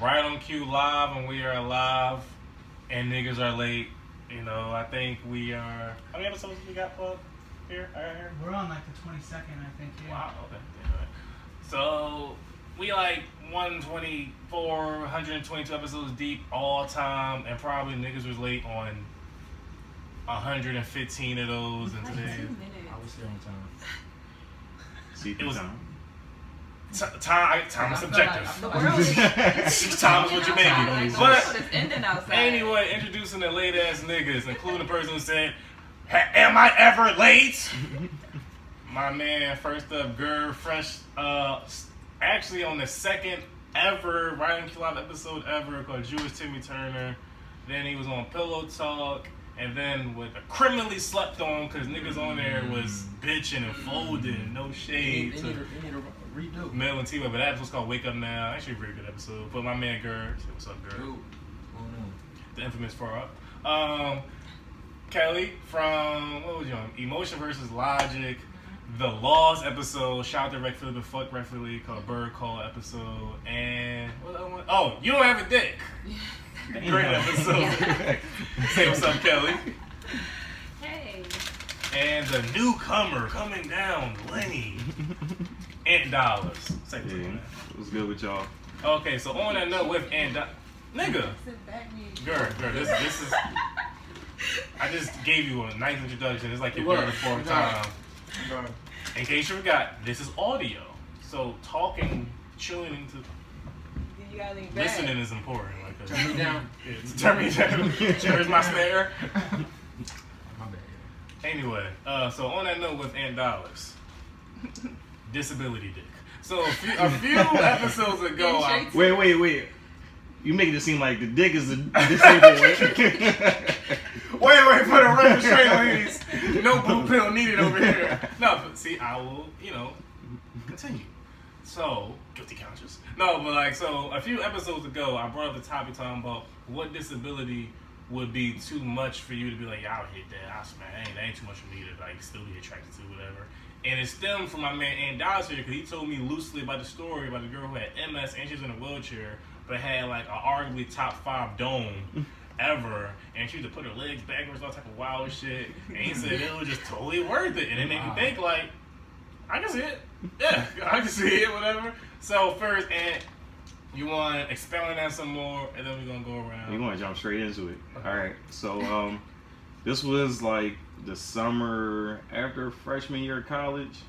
RightonQuelive, and we are live, and niggas are late. You know, I think we are. How many episodes we got up here? We're on like the 22nd, I think. Yeah. Wow. Okay. Yeah. So we like 124, 122 episodes deep all time, and probably niggas was late on 115 of those. And today, I was still on time. It was time is subjective. The world is Time is what you make it. But ending outside. anyway, introducing the late ass niggas, including the person who said, "Am I ever late?" My man, first up, Gerb, fresh. Actually, on the second ever RightonQuelive episode ever called Jewish Timmy Turner. Then he was on Pillow Talk. And then with a criminally slept on, because niggas on there was bitching and folding, no shade to redo. Mel and T-Way, but that episode's called Wake Up Now. Actually a very good episode. But my man Gerb, say what's up, Gerb? The infamous Far Up. Kelly from, what was you on? Emotion versus Logic. The Laws episode. Shout out to Rec Philly, but fuck Rec Philly, called Bird Call episode. And what other one? Oh, You Don't Have a Dick. Great episode. Say what's up, Kelly. Hey. And the newcomer coming down, Lenny. Ant Dollars. Say what's up, man. What's good with y'all? Okay, so on that note with Ant Dollars. Nigga. Gerb, this is. I just gave you a nice introduction. It's like your third or fourth time. In case you forgot, this is audio. So talking, chewing to listening is important. Like Turn me down. Yeah, turn me down. Here's my snare. My bad. Anyway, so on that note with Ant Dollars, disability dick. So a few episodes ago, Wait. You making it seem like the dick is the disabled way. Wait, for the record straight, ladies. No blue pill needed over here. No, but see, I will, continue. So, guilty conscious. No, but like, so a few episodes ago, I brought up the topic talking about what disability would be too much for you to be like, yeah, I'll hit that. I'll smash. That ain't too much for me to like still be attracted to, whatever. And it stemmed from my man Ant Dollars here because he told me loosely about the story about the girl who had MS and she was in a wheelchair, but had like an arguably top 5 dome ever, and she used to put her legs backwards, all type of wild shit. And he said it was just totally worth it, and it made me think like, I can see it. Yeah, I can see it, whatever. So first, Ant, you want to expound on that some more, and then we're gonna go around. You want to jump straight into it? Okay. All right. So this was like the summer after freshman year of college.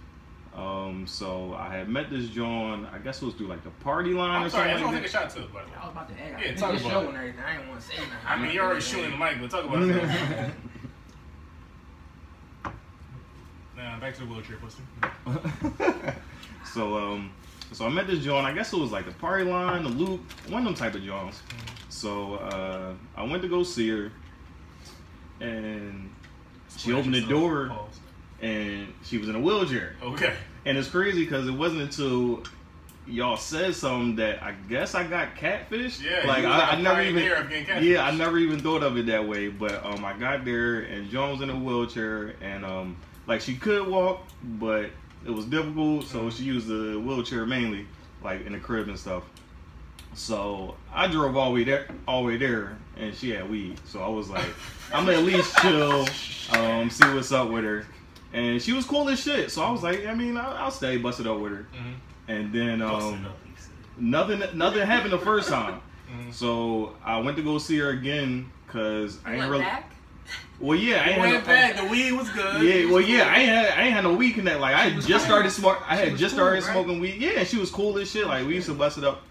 So I had met this John. I guess it was through like the party line. I'm sorry, I was gonna take a shot too. But I was about to ask. Yeah, talk about it. And everything. I didn't want to say nothing. I mean, you're already shooting the mic, but talk about it. Now back to the wheelchair, pussy. So I met this John. I guess it was like the party line, the loop, one of them type of Johns. So I went to go see her, and she opened the door. And she was in a wheelchair. Okay. And it's crazy because it wasn't until y'all said something that I guess I got catfished. Yeah. Like I never even. Yeah, I never even thought of it that way. But I got there and Joan was in a wheelchair and like she could walk, but it was difficult, so she used the wheelchair mainly, like in the crib and stuff. So I drove all the way there, and she had weed. So I was like, I'm gonna at least chill, see what's up with her. And she was cool as shit, so I was like, I mean, I'll stay, bust it up with her. And then nothing happened the first time. So I went to go see her again because I ain't really. Back? Well, yeah, I ain't went back. The weed was good. Yeah, well, yeah, I ain't had no weed connect. Like I had just started smoking weed. Yeah, and she was cool as shit. Like we used to bust it up.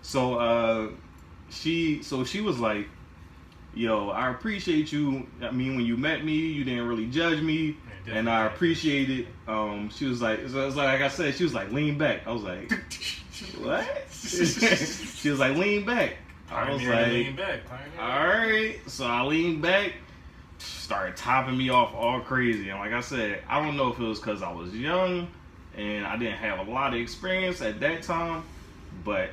So she was like, yo, I appreciate you. I mean, when you met me, you didn't really judge me. And I appreciate it. She was like, so it was like I said, she was like, lean back. I was like, what? She was like, lean back. I was like, lean back. all right. So I leaned back, started topping me off all crazy. And like I said, I don't know if it was because I was young and I didn't have a lot of experience at that time, but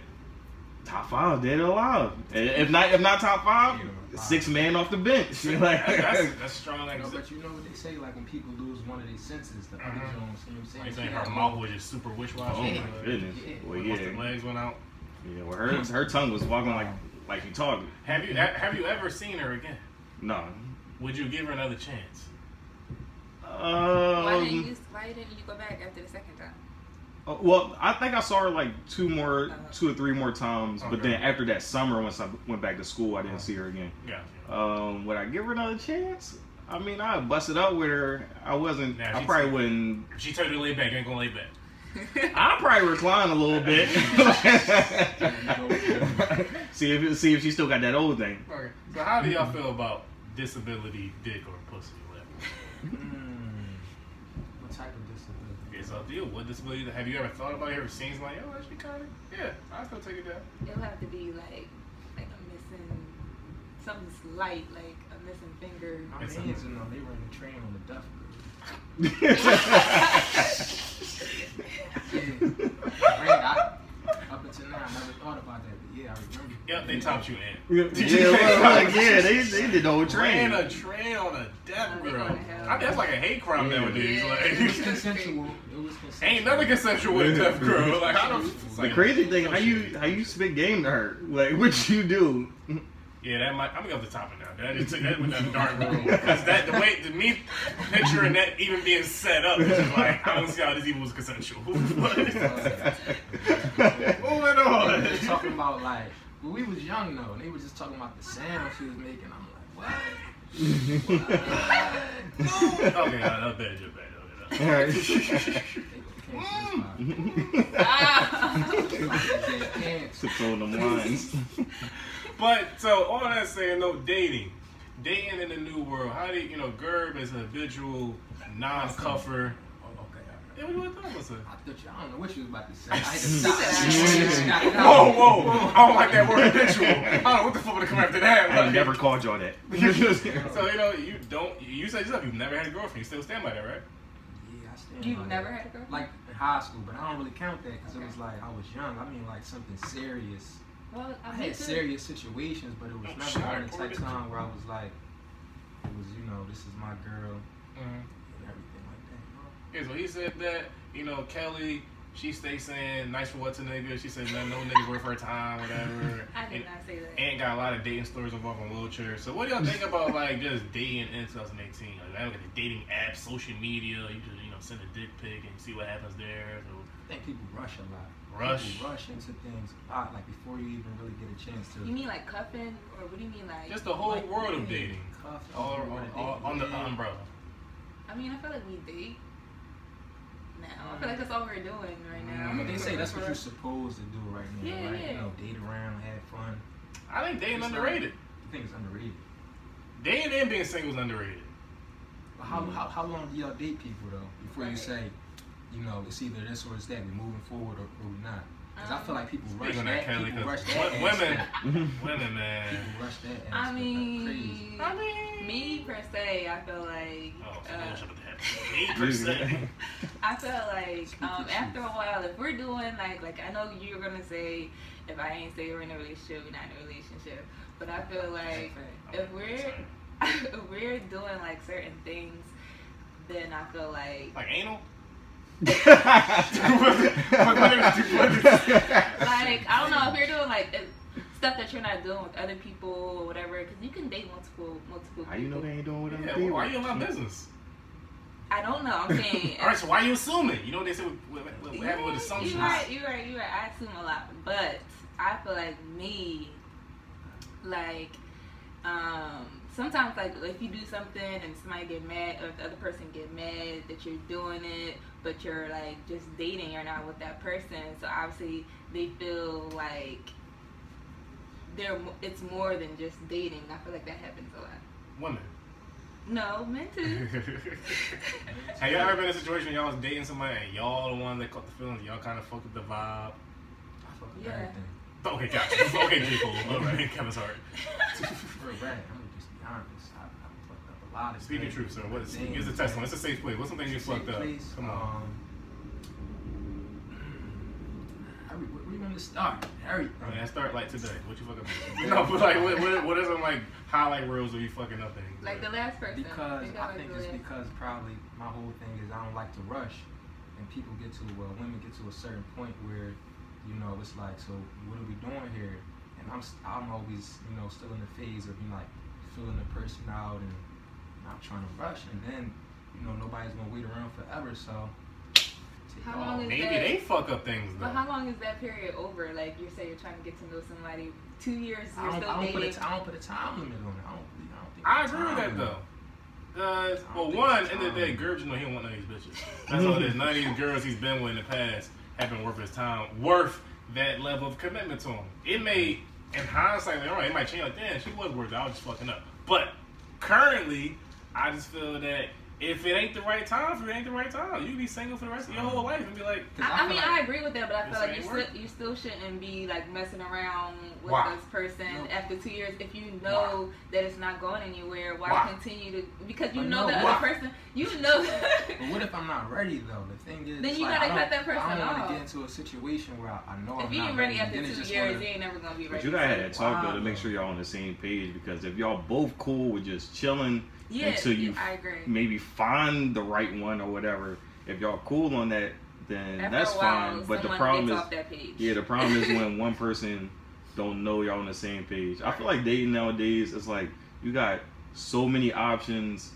top 5 dead or alive. If not top 5, 6 man off the bench. Like, that's strong. Like, but you know what they say, like when people lose one of their senses, the other Jones, you know what I'm saying? Her mouth was just super wish-washy. Oh my goodness. Well, yeah. The legs went out. Yeah, well, her tongue was walking like he talking. Have you ever seen her again? No. Would you give her another chance? Why didn't you go back after the second time? Well, I think I saw her like 2 or 3 more times, but then after that summer, once I went back to school, I didn't see her again. Yeah. Would I give her another chance? I mean, I busted up with her. I wasn't. Nah, I probably wouldn't. She told you to lay back. You ain't gonna lay back. I'll probably recline a little bit. see if she still got that old thing. Okay. So how do y'all feel about disability, dick, or pussy? What type of disability? It's up to you. What disability? Have you ever thought about it? Ever seen something like, oh, actually kind of, yeah, I still take it down. It'll have to be like a missing, something slight, like a missing finger. My mans, you know, they run the train on the duff group. Up until now, I never thought about that, but yeah, I remember. Yep, they taught you, man. They did the whole train. Ran a train on a deaf Oh, they girl. going to hell. I mean, that's like a hate crime nowadays. Yeah. Like, It was consensual. It was consensual. ain't nothing consensual with a deaf girl. Like, I don't. The crazy thing, how you spit game to her? Like, what you do? Yeah, that might. I'm gonna go off the topic now. That went down the dark road because the way me picturing that even being set up is just like I don't see how this even was consensual. Moving on. They were talking about like when we was young though, and they were just talking about the sound she was making. I'm like, what? Okay, that's bad. Sips on them lines. But so all that saying, no dating in the new world. How do you know? Gerb is a habitual non-cuffer. Oh, okay. Yeah, what you thought was it? I don't know what you was about to say. I had to stop. Whoa! I don't like that word habitual. I don't know what the fuck would come after that. I Like, never called y'all that. So you don't. You said yourself you've never had a girlfriend. You still stand by that, right? Yeah, I stand You've by never that. had a girlfriend? Like in high school, but I don't really count that because it was like I was young. I mean, like something serious. Well, I had serious situations, but it was never on the type of time where I was like, it was, you know, this is my girl and everything like that. Yeah, so he said that, Kelly, she stays saying nice for what's a nigga. She said no nigga worth her time, whatever. I did not say that. And got a lot of dating stories involving wheelchairs. So what do y'all think about like just dating in 2018? Like I look at the dating apps, social media, you just send a dick pic and see what happens there. So I think people rush a lot. Rush? People rush into things a lot, like before you even really get a chance to. You mean like cuffing, or what do you mean like? just the whole like, world of yeah, dating. cuff, All on the umbrella. I mean, I feel like we date now. I feel like that's all we're doing right now. I mean, they say that's what you're supposed to do right now, Yeah, right? yeah. You know, date around, have fun. I think dating It's underrated. You think it's underrated? Dating and being single is underrated. But how long do y'all date people though before you Right. say, it's either this or it's that. We're moving forward or we're not. Because I feel like people rush Speaking on that. that, Kelly, People rush 'cause that. women, aspect. man. People rush that. I aspect like mean, crazy. me per se, I feel like. Oh, so bullshit with that. 8%. I feel like after a while, if we're doing like I know you're gonna say if I ain't say we're in a relationship, we're not in a relationship. But I feel like if we're doing like certain things, then I feel like anal. like I don't know if you're doing like stuff that you're not doing with other people or whatever, because you can date multiple people. How you know they ain't doing with other Yeah, people? why are you in my business? I don't know. I'm saying. All right, so why are you assuming? You know what they say what happened with assumptions? You're right. I assume a lot, but I feel like me, like, sometimes like if you do something and somebody get mad, or if the other person get mad that you're doing it, but you're like just dating, you're not with that person, so obviously they feel like it's more than just dating. I feel like that happens a lot. Women. No, men too. Have y'all ever been in a situation where y'all was dating somebody and y'all the one that caught the feelings, y'all kind of fucked with the vibe? I fuck with Yeah. everything. Okay, gotcha. Okay, J. Cole. All right, Kevin's hard. For a fact, I'm gonna just be honest. I fucked up a lot of Speaking things. truth, sir. What is Things, Here's a testimony. It's a safe place. What's something you Safe fucked up? place, Come on. Where you want to start? Everything. Man, start like today. What you fuck up? No, but like, what are some like highlight reels of you fucking up things? Like the last person. Because I think the it's last. because probably my whole thing is I don't like to rush, and women get to a certain point where, you know, it's like, so what are we doing here? And I'm always, you know, still in the phase of, you know, like filling the person out and not trying to rush, and then, you know, nobody's gonna wait around forever, so. How long is maybe that? they fuck up things though. But how long is that period over? Like you say, you're trying to get to know somebody. 2 years, you're still dating. I don't put a time limit on it. I don't think. I agree with that though. Well, one, end of the day, Gerb, you know, he don't want none of these bitches. That's all it is. None of these girls he's been with in the past have been worth his time, worth that level of commitment to him. It may, in hindsight, like, all right, it might change. Like, damn, she was worth it. I was just fucking up. But currently, I just feel that if it ain't the right time for you, it ain't the right time. You can be single for the rest of your whole life and be like. I mean, I agree with that, but I feel like you still shouldn't be like messing around with this person after 2 years if you know that it's not going anywhere. Why continue to? Because you know the other person. You know. But what if I'm not ready though? The thing is, then you gotta cut that person off. I don't want to get into a situation where I know if you ain't ready after 2 years, you ain't never gonna be ready. But you gotta have that talk though to make sure y'all on the same page, because if y'all both cool with just chilling. Until you I agree. Maybe find the right one or whatever. If y'all cool on that, then after that's a while, fine. But the problem is, off that page. the problem is when one person don't know y'all on the same page. I feel like dating nowadays, it's like you got so many options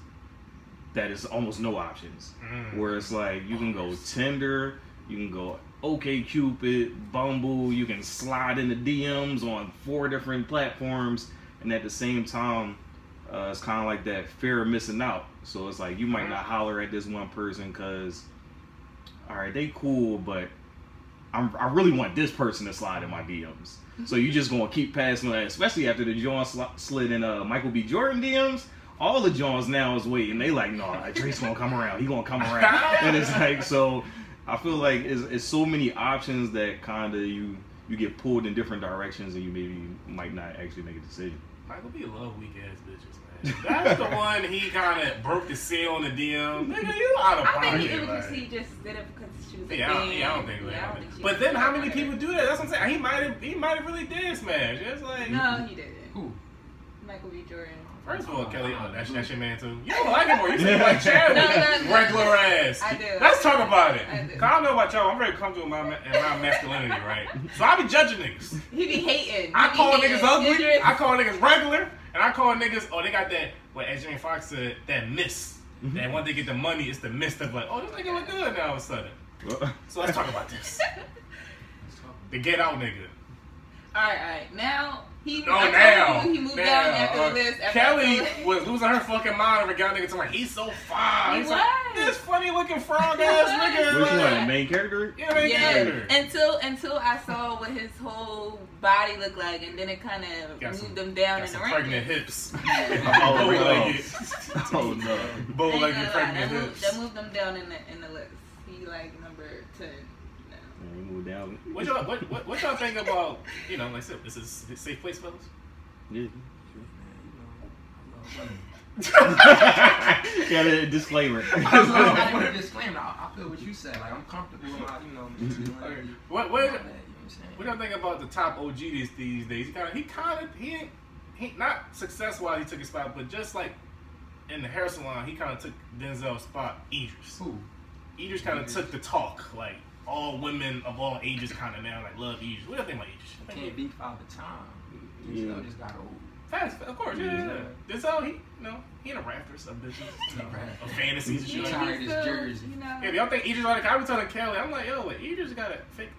that it's almost no options. Where it's like you can go Tinder, you can go OkCupid, Bumble, you can slide in the DMs on 4 different platforms, and at the same time. It's kind of like that fear of missing out. So it's like you might not holler at this one person because, all right, they cool, but I really want this person to slide in my DMs. So you just gonna keep passing that, especially after the John slid in Michael B. Jordan DMs. All the Johns now is waiting. They like, no, Drake's gonna come around. He gonna come around. And it's like, so I feel like it's so many options that kind of you get pulled in different directions, and you maybe might not actually make a decision. Michael B. love weak ass bitches, man. That's the one he kind of broke the seal on the DM. Nigga, you out of pocket. I think he just did it because she was a I don't think so. But then how many people do that? That's what I'm saying. He might have really did smash. It's like no, he didn't. Who? Michael B. Jordan. First of all, Kelly, that's your man too. You don't like him more. You say like Chad regular ass. I do. Let's talk about it. I do. Cause I don't know about y'all. I'm very comfortable in my masculinity, right? So I be judging niggas. He be hating. I call niggas ugly. I call niggas regular. And I call niggas, oh, they got that, what as Jamie Foxx said, that mist. And once they get the money, it's the mist of like, oh, this nigga look good now all of a sudden. So let's talk about this. The Get Out nigga. Alright. Now, he moved down after the list. Kelly was losing her fucking mind over a guy nigga talking like, he's so fine. He was. Like, this funny looking frog ass nigga. Which one? The main character? Yeah, main character. Until I saw what his whole body looked like, and then it kind of moved him down in the rankings. Pregnant hips. Oh no. Bow-legged pregnant hips. That moved him down in the list. He like number 10. We moved down. What y'all think about, you know, like I said, this is a safe place, fellas? Yeah. Got a disclaimer. I want a disclaimer. I feel what you said. Like I'm comfortable with my, you know. What y'all think about the top OG these days? He ain't not success-wise he took his spot, but just like in the hair salon, he kind of took Denzel's spot. Idris. Who? Idris kind of took the talk. Like all women of all ages kind of now like love Idris. What do you think about Idris? Can't beat Father Time. Denzel just got old. Fast, of course, yeah. Denzel, he in a raft or some bitches. Of fantasies and shit like that. His jersey. Yeah, y'all think Idris like I was telling Kelly, I'm like, yo, Idris got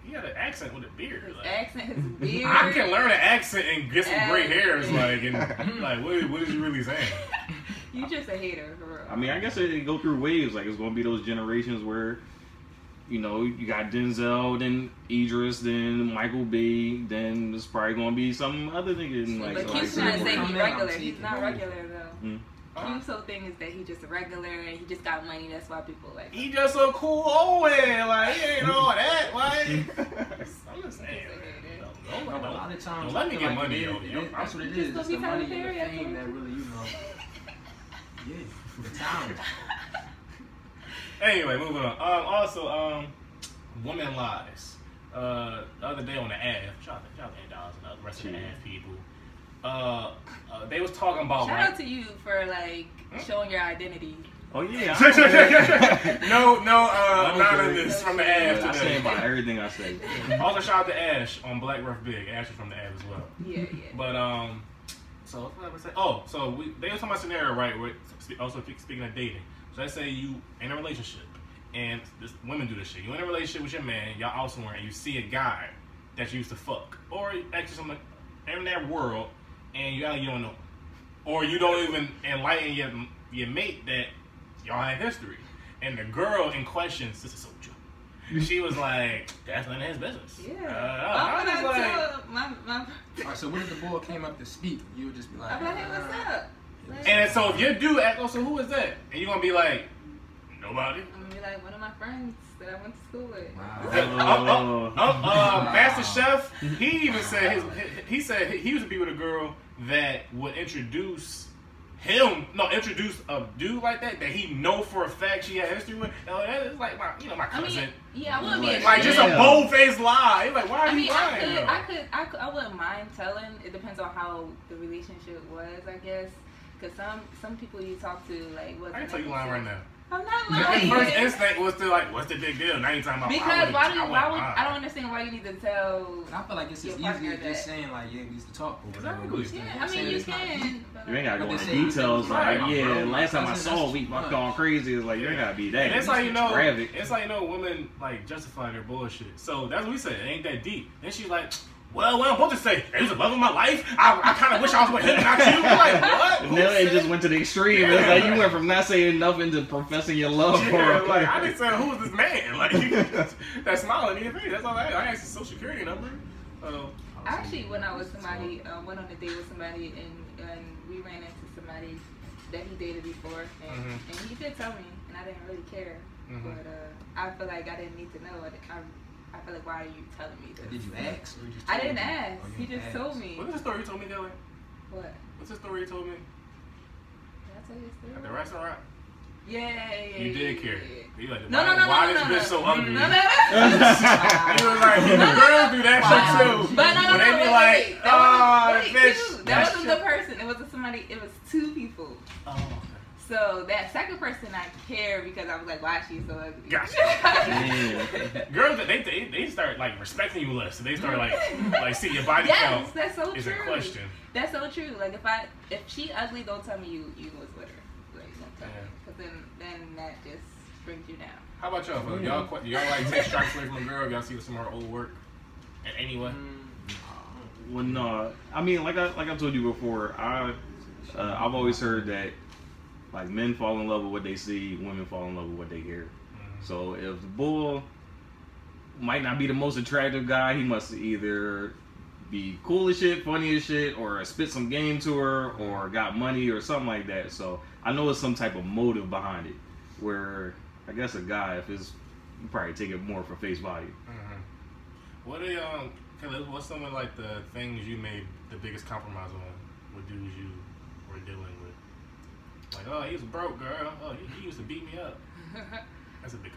he got an accent with a beard. Like, accent his beard. I can learn an accent and get some gray hairs, like, and like, what is you really saying? You just a hater, for real. I mean, I guess it go through waves. Like, it's gonna be those generations where, you know, you got Denzel, then Idris, then Michael B, then there's probably gonna be some other nigga. But Q's trying to say he's regular. He's not regular though. Q's whole thing is that he's just a regular and he just got money. That's why people like him. He just a cool old man. Like he ain't all that. Like I'm just saying. A lot of times, don't let me get like money. That's what it is. It's the money and the fame that really, you know. Yeah, the talent. Anyway, moving on. Also, women lies. The other day on the AF, shout out to $8 and the rest of the AF people. They was talking about shout out to you for like showing your identity. Oh yeah. no, anonymous from the Av I today. stand by everything I say. Also, shout out to Ash on Black Rough Big. Ash is from the Av as well. Yeah. But so what was I gonna say? Oh, so they were talking about scenario, right? Where, also speaking of dating. So let's say you in a relationship, and women do this shit. You in a relationship with your man, y'all out somewhere, and you see a guy that you used to fuck, or actually someone in that world, and you don't know, or you don't even enlighten your mate that y'all had history, and the girl in question, this is so true. She was like, "That's none of his business." Yeah. I was like, my Alright, so what if the boy came up to speak? You would just be like, I'm like, hey, what's up? and so if your dude asks, "Oh, so who is that?" and you're gonna be like, "Nobody." I'm gonna be like, one of my friends that I went to school with. Wow. Master Chef, he even said he said he used to be with a girl that would introduce a dude like that he know for a fact she had history with. It's like my cousin. I wouldn't be Like just a bold faced lie. Like why are you lying? I wouldn't mind telling. It depends on how the relationship was, I guess. Because some people you talk to like I can tell you lying right now. I'm not The lying. first instinct was to like, what's the big deal? Now you're talking about because I don't understand why you need to tell. I feel like it's just easier just saying like, yeah, we used to talk or whatever. Exactly. Yeah, I mean you can. You ain't gotta go into details like, yeah, last time I saw we fucked all crazy. It's like, you ain't gotta be that. And it's like, grab it. it's like, women like justify their bullshit. So that's what we said. It ain't that deep. Then she's like, well, what I'm supposed to say? It was the love of my life. I kind of wish I was with him, not you. Like, what? And then it just went to the extreme. It's like you went from not saying nothing to professing your love for him. Like, I didn't say, who is this man? Like, that smiling in your face. That's all I asked his social security number. Actually, when I was went on a date with somebody and we ran into somebody that he dated before, and he did tell me, and I didn't really care. But I feel like I didn't need to know. I feel like, why are you telling me this? Did you ask? Or you just I didn't ask. He just told me. What's the story you told me, Kelly? What? What's the story you told me? Did I tell you a story? At the restaurant? Yeah. You did care. You like, No. why this bitch so ugly? No. You was like, girls do that shit too. But when they be like, oh, bitch. That wasn't the person. It was somebody. It was two people. Oh, okay. So that second person I care because I was like, why is she so ugly? Gotcha. Girls, they start like respecting you less. So they start like see your body count. Yes, that's so is true. a question. That's so true. Like if she ugly, don't tell me you was with her. Like don't tell me, because then that just brings you down. How about y'all? Bro? Y'all like take strikes away from a girl? Y'all see some of her old work in any way? Well, no. I mean, like I told you before, I've always heard that like men fall in love with what they see, women fall in love with what they hear. So if the bull might not be the most attractive guy, he must either be cool as shit, funny as shit, or spit some game to her, or got money or something like that. So I know it's some type of motive behind it. Where I guess a guy, if it's, you probably take it more for face value. What's some of like the things you made the biggest compromise on with dudes you were dealing with? Like, oh, he was broke, girl. Oh, he used to beat me up. That's a big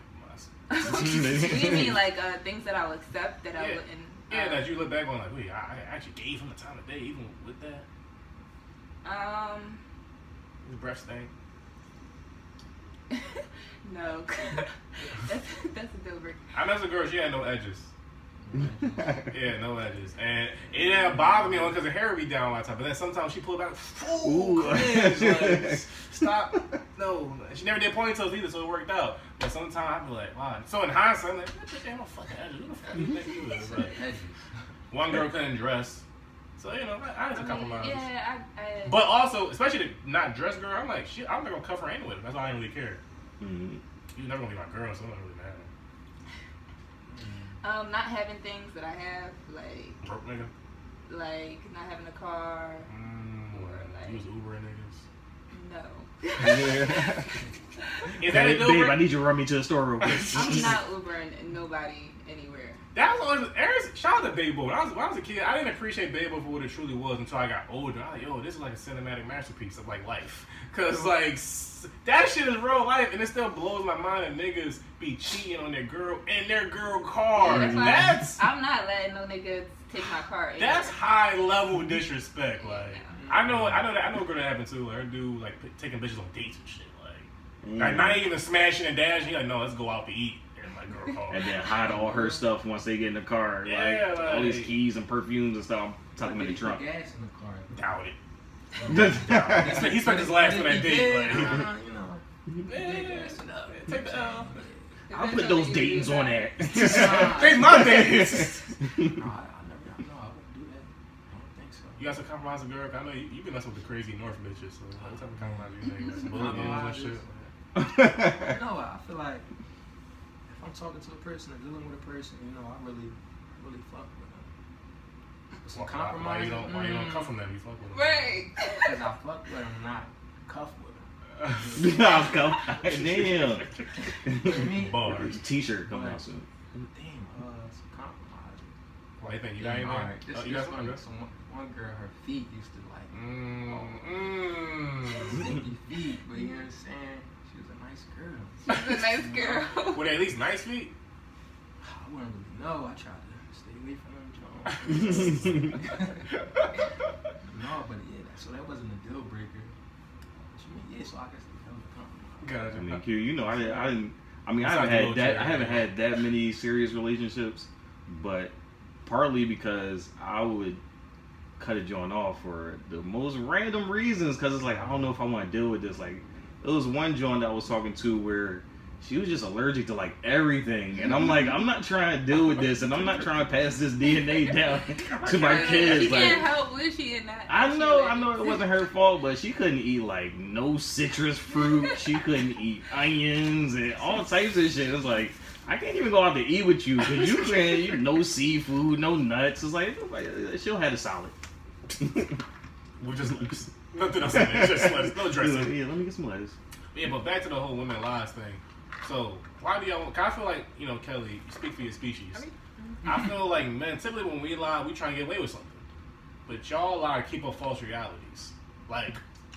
compromise. You mean like things that I'll accept that I wouldn't? Yeah, that you look back on like, wait, I actually gave him the time of day even with that. His breath stank. No, that's a deal breaker. I know some girl, she had no edges. Yeah, no edges, and it didn't bother me because her hair would be down a lot of time. But then sometimes she pulled back, cringe, like, stop. No, she never did ponytails either, so it worked out. But sometimes I'd be like, wow. So in hindsight, I'm like, that bitch ain't no fucking edges. Who the fuck you think you is? Like, one girl couldn't dress, so I had to compromise. Yeah, I But also, especially the not dressed girl, I'm like, shit, I'm not gonna cuff her anyway. That's why I didn't really care. You're never gonna be my girl, so it don't really matter. not having things that I have, like Broke nigga. Like not having a car, or like you was Ubering niggas. No. Is that a deal Babe, breaker? I need you to run me to the store real quick. I'm not Ubering nobody anywhere. That was always shout out to Babe Boy. When I was a kid, I didn't appreciate Babe Boy for what it truly was until I got older. I was like, yo, this is like a cinematic masterpiece of like life. Cause like that shit is real life, and it still blows my mind that niggas be cheating on their girl in their girl car. Yeah, I'm not letting no niggas take my car. Either. That's high level disrespect. Like I know a girl that happened to. Like her dude like taking bitches on dates and shit. Like Like, not even smashing and dashing. Like, no, let's go out to eat. And my girl called. And then hide all her stuff once they get in the car. Yeah, like all these keys and perfumes and stuff. I'm tucking in the trunk. Gas in the car. Doubt it. He spent his last on that date. Like, you know, take the L. I'll put those datings on that. Take my dates. No, I wouldn't do that. I don't think so. You got some compromise with Gerb? I know you've been messing with the crazy North bitches. So what type of compromise you think? Some bullying and shit. No, I feel like if I'm talking to a person or dealing with a person, you know, I really fuck with them. Some compromise. Why you don't cuff from them? You fuck with them. Right. Because I fuck with them, not cuff with them. Damn. Bars. T-shirt coming out soon. Damn, some compromise. Why you think you got anything? Alright, You got something? One girl, her feet used to like stinky feet, but you know what I'm saying? She was a nice girl. She's a nice girl. Were they at least nice feet? I wouldn't really know. I tried to stay away from them, John. No, but yeah, so that wasn't a deal breaker. Yeah, so I guess the hell Gotcha. I mean, Q, you know, I haven't had that many serious relationships, but partly because I would cut a joint off for the most random reasons, because it's like, I don't know if I want to deal with this. Like, it was one joint that I was talking to where she was just allergic to like everything, and I'm like, I'm not trying to deal with this, and I'm not trying to pass this DNA down to my kids. She like, can't help with she and that. I know it wasn't her fault, but she couldn't eat like no citrus fruit. She couldn't eat onions and all types of shit. It's like, I can't even go out to eat with you because you can't eat no seafood, no nuts. It's like, she'll have a salad. We're just lettuce. Nothing else in there. Just lettuce. No dressing. Yeah, let me get some lettuce. Yeah, but back to the whole women lies thing. So, why do y'all... Cause I feel like, you know, Kelly, you speak for your species. I feel like, men, typically when we lie, we try and get away with something. But y'all lie to keep up false realities. Like,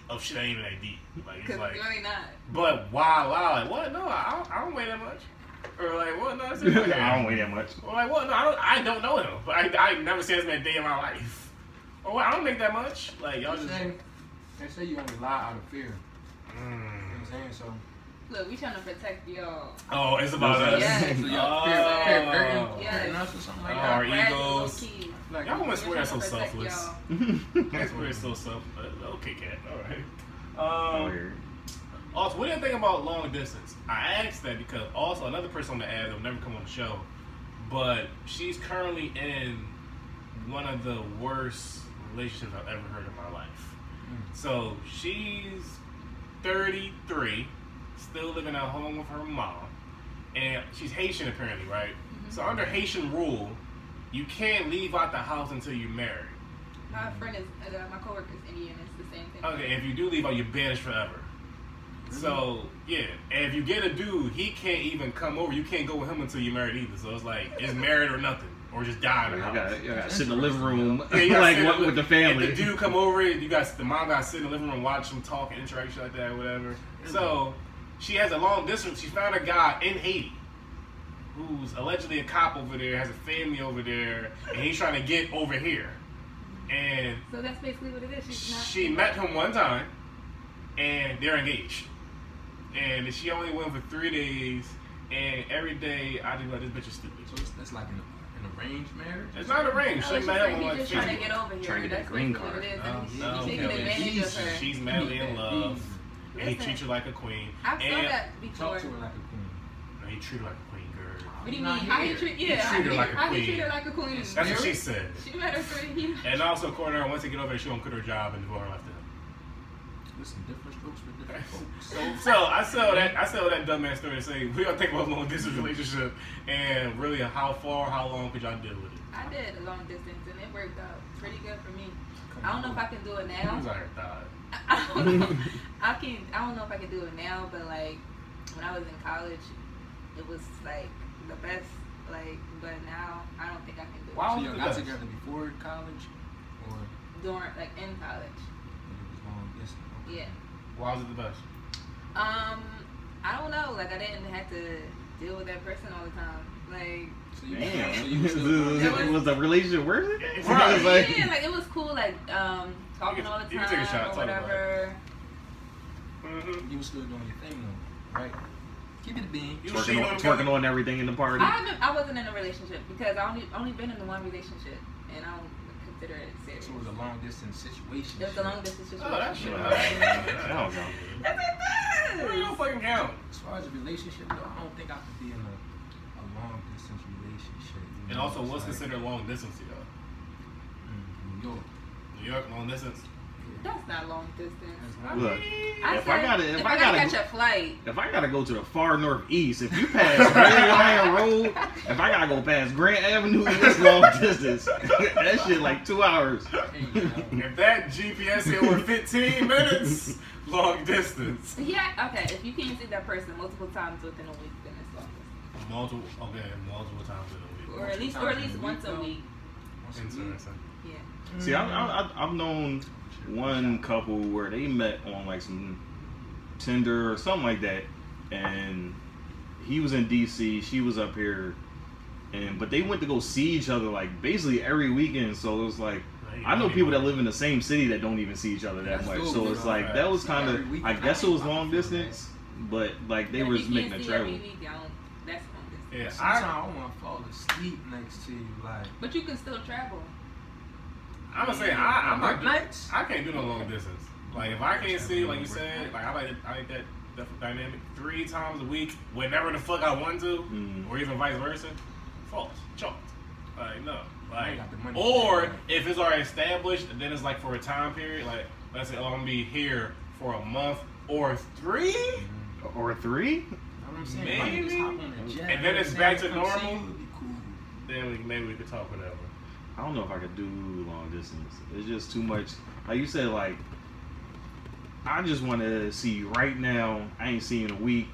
oh shit, ain't even that deep. Like, it's like... really not. But why lie? Like, what? No, I don't weigh that much. Or like, what? No, it's just like, I don't weigh that much. Or like, what? No, I don't know him. But I never seen him a day in my life. Or what? I don't make that much. Like, y'all just... They say you only lie out of fear. You know what I'm saying? So... Look, we trying to protect y'all. Oh, it's about us. Yes. So y'all fear Yes. us or something like Oh, that. our egos. Like, Y'all women swear so We're trying to protect selfless. y'all. That's where it's so selfless. Okay, cat. All Oh, right. Also, what do you think about long distance? I asked that because also another person on the ad that will never come on the show, but she's currently in one of the worst relationships I've ever heard in my life. So she's 33, still living at home with her mom, and she's Haitian apparently, right? Mm-hmm. So under Haitian rule, you can't leave out the house until you're married. My friend is, my coworker is Indian. It's the same thing. Okay, if you do leave out, you're banished forever. Mm-hmm. So yeah, and if you get a dude, he can't even come over. You can't go with him until you're married either. So it's like it's married or nothing, or just die in the house. You gotta sit in the living room, yeah, like with the family. If the dude come over, the mom got to sit in the living room, watch them talk, interaction like that, or whatever. So she has a long distance. She found a guy in Haiti who's allegedly a cop over there, has a family over there, and he's trying to get over here. And so that's basically what it is. She met him one time, and they're engaged. And she only went for 3 days, and every day I think like this bitch is stupid. So that's like an arranged marriage? It's not arranged. She met him on like just trying to get over here. Trying to get a green card. He's taking advantage of her. She's madly in love. And he treats her like a queen. I saw that before. Talk to her like a queen. No, he treated her like a queen, girl. What do you mean? How he treat? Yeah, he treated her like a queen. How he treat her like a queen? That's what she said. She met her for him. And also, according to her, once they get over there, she won't quit her job and divorce her after him. Listen, different strokes for different folks. So I sell that dumbass story and say we gotta think about long distance relationship and really how long could y'all deal with it? I did a long distance and it worked out pretty good for me. I don't know if I can do it now. Who's out here thought? I don't know if I can do it now, but like when I was in college, it was like the best. Like, but now I don't think I can do it. Why So you got together before college, or during like in college? it was long distance? Yeah. Why was it the best? I don't know. Like I didn't have to deal with that person all the time. Like. So you, Damn. so you still Was the relationship worth it? Right. Yeah, like it was cool. Like talking all the time you can take a shot, or whatever. Mm-hmm. You were still doing your thing though. Right. Keep it a bean. You cheating on Twerking on everything in the party. I wasn't in a relationship because I only been in one relationship, and I don't consider it serious. So it was a long distance situation. It was a long distance situation. Oh, that shit. That don't count. Yes, it It don't fucking count. As far as a relationship, though, I don't think I could be in a long distance relationship. And also, what's considered long distance to y'all? New York. New York, long distance. That's not long distance. Look, If I gotta catch a flight, if I gotta go to the far northeast, if you pass Grand Line Road, if I gotta go past Grant Avenue, it's long distance. That shit like 2 hours. If that GPS hit over 15 minutes, long distance. yeah, okay. If you can't see that person multiple times within a week, then it's long distance. Multiple times in a week. Or at least once a week. Interesting. Yeah. See, I've known one couple where they met on like some Tinder or something like that, and he was in DC, she was up here, but they went to go see each other like basically every weekend. So it was like, I know people that live in the same city that don't even see each other that much. So it's like that was kind of, I guess it was long distance, but like they were just making a travel. That's long distance. Yeah, Sometimes I want to fall asleep next to you, like. But you can still travel. I'm gonna say I'm not. nights. I can't do no long distance. Like if I can't see, like you said, like I like that dynamic 3 times a week, whenever the fuck I want to, or even vice versa. False, chalked. Like no, like or if it's already established, then it's like for a time period. Like let's say, oh, I'm gonna be here for a month or 3. Or 3? I'm saying, maybe, just hop on the jet, and then it's back to come see normal. you, it'd be cool. Then maybe we could talk whatever. I don't know if I could do long distance. It's just too much. Like you said, like I just want to see you right now. I ain't seen you in a week.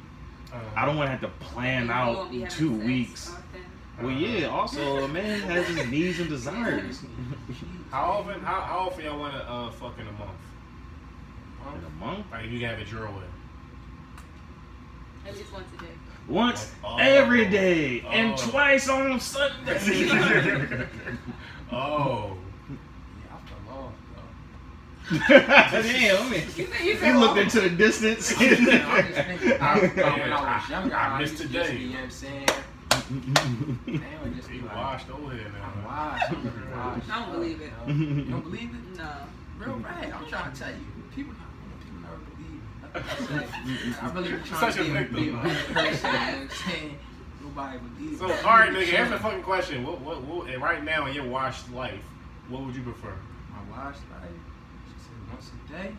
I don't want to have to plan out 2 weeks. Well, yeah. Also, a man has his needs and desires. How often y'all want to fuck in a month? In a month? Like you can have it your way. At least once a day. Once every day and twice on Sunday. Oh. Yeah, I fell off, though. Damn, man. You looked into the distance. I'm just thinking, when I was younger, I I missed used to today. just, you know what I'm saying? Now it just be You like, washed over here now. I'm washed. I'm really washed. I don't believe it. You don't believe it? No. Real rag. I'm trying to tell you. People never believe it. I really be trying Such a to victim. be a person. You know what I'm saying? Nobody believes So, it. alright, nigga, answer the fucking question. What, and right now in your washed life, what would you prefer? My washed life, she said once a day.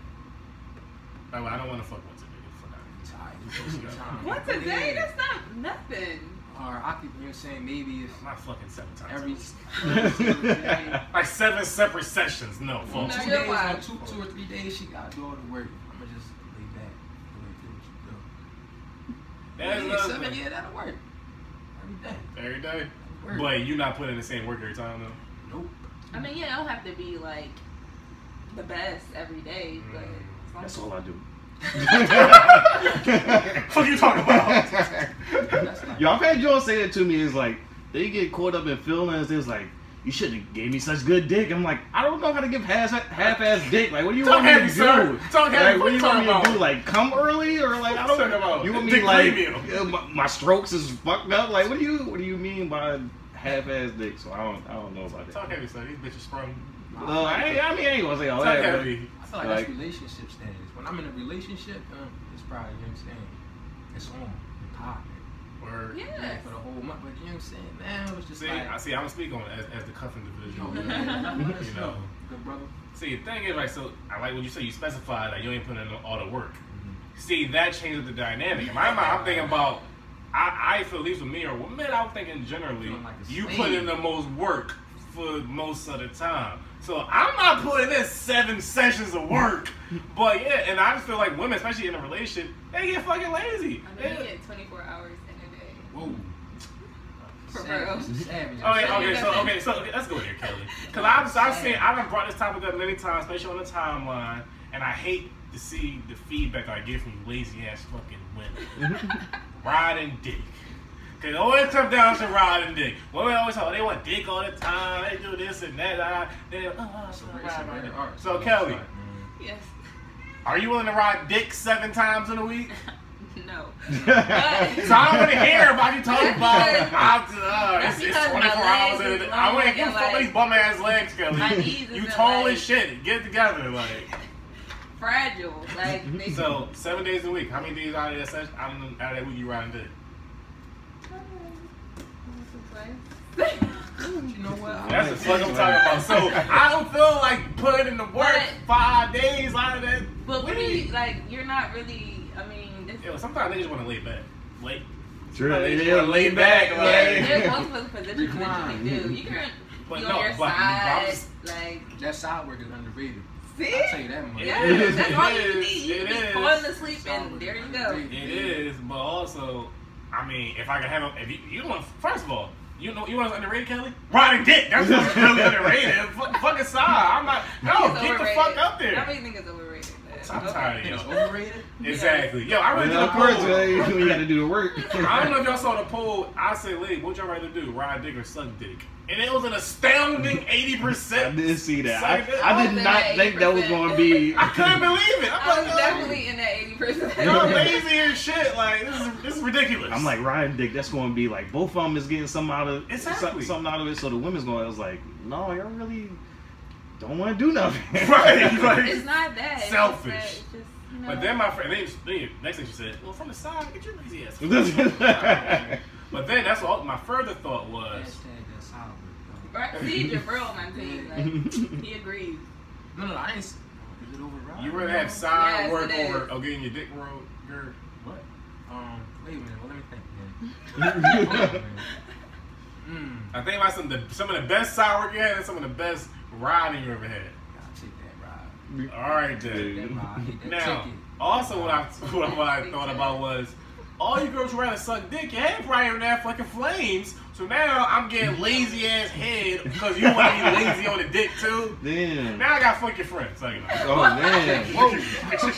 Like, well, I don't want to fuck once a day. Fuck out. Once a day? That's not nothing. Or I could, you know what I'm saying, maybe if I'm not fucking 7 times. every day, Like 7 separate sessions. No, on folks. No, 2 you're days, wild. on 2 or 3 days, she got to do all the work. I'm going to just lay back. Do what you do. That's 7, nothing. yeah, that'll work. Every day. Every day. Work. But you're not putting in the same work every time, though. Nope. I mean, yeah, it don't have to be like the best every day, but as long That's as all I do. What are you talking about? That's like, Yo, I've had Joel say that to me. It's like they get caught up in feelings. It's like, you shouldn't have gave me such good dick. I'm like, I don't know how to give half-ass dick. Like, what do you want me to do? Talk heavy. Like, what do you want me to do? Like, come early or like I don't Talk about You want me dick like premium. my strokes is fucked up? Like, what do you mean by half-ass dick? So I don't know about that. Talk heavy, son. These bitches sprung. I ain't gonna say all Talk that. but- heavy. I feel like Like- that's relationship status. When I'm in a relationship, it's probably, you know what I'm saying, it's on, it's popping. Word. yes. For the whole month, but you know what I'm saying? Now it's just See, like, I'm gonna speak on it as the cuffing division. you You know. good brother. See, the thing is, right, so I like when you say you specify that you ain't putting in all the work. See, that changes the dynamic. In my mind, I'm thinking about, I feel, at least with me or women, I'm thinking generally, Feeling like a you slave. put in the most work for most of the time. So I'm not putting in 7 sessions of work. But yeah, and I just feel like women, especially in a relationship, they get fucking lazy. I mean, you get 24 hours in a day. Whoa. For Savage, real. savage. So let's go there, Kelly. Because I've done brought this topic up many times, especially on the timeline, and I hate to see the feedback I get from you lazy ass fucking women. Riding dick. Cause it always comes down to riding dick. Women always talk, they want dick all the time, they do this and that. So Kelly, Yes. are you willing to ride dick 7 times in a week? No. So I don't want to hear about you talking about it's 24 hours in a day. I want to get some of these bum ass legs, Kelly. You tall as shit. Get it together, like. Fragile, like. So 7 days a week. How many days out of that session? Out of that week you riding dick? You know what? That's the fuck I'm talking about. So I don't feel like putting in the work 5 days out of that. But what do you like? You're not really. I mean, yeah, sometimes they just want to lay back. Lay. True. They just want to lay back. There's multiple positions that you can do. You can but be no, on your but side, like. That side work is underrated. See? I'll tell you that much. Yeah, that's all you need. You It can is. be falling asleep and there you go. It is, but also, I mean, if I can have if you don't want, first of all, you know what's underrated, Kelly? Riding dick. That's what's really underrated. Fucking side. I'm not. No, get the fuck up there. I really think it's overrated. I'm tired of It's you. overrated? Exactly. Yo, I really did a Of course, poll. you got to do the work. I don't know if y'all saw the poll. I said, "Lady, what y'all rather do? Ride dick or suck dick?" And it was an astounding 80%. I didn't see that. Suck dick. I did not think that was going to be. I couldn't believe it. I'm I was like, definitely in that 80%. y'all lazy as shit. Like this is ridiculous. I'm like, riding dick, that's going to be like, both of them is getting something out of Exactly. something out of it. So the women's going, I was like, no, y'all really don't want to do nothing. right. Like, It's not that. It's selfish. Just, it's just, you know. But then my friend, next thing she said, well, from the side, get your lazy ass. But then that's what my further thought was. Hashtag that side work, Right, see, Jabril on my team. Like, he agrees. No, I ain't. Is it override? You rather have side Yes, work it is. over getting your dick rolled, Gerb? What? Wait a minute. Well, let me think, man. I think about some of the best side work you had and some of the best riding you ever had. I'll take that ride. All right, Take then. that ride. Take that Now, ticket. also what I thought about was all you girls who rather suck dick, your head probably in there fucking flames. So now I'm getting lazy ass head because you want to be lazy on the dick too. Damn. Now I got fuck your friends. So you know. Oh, man. Whoa.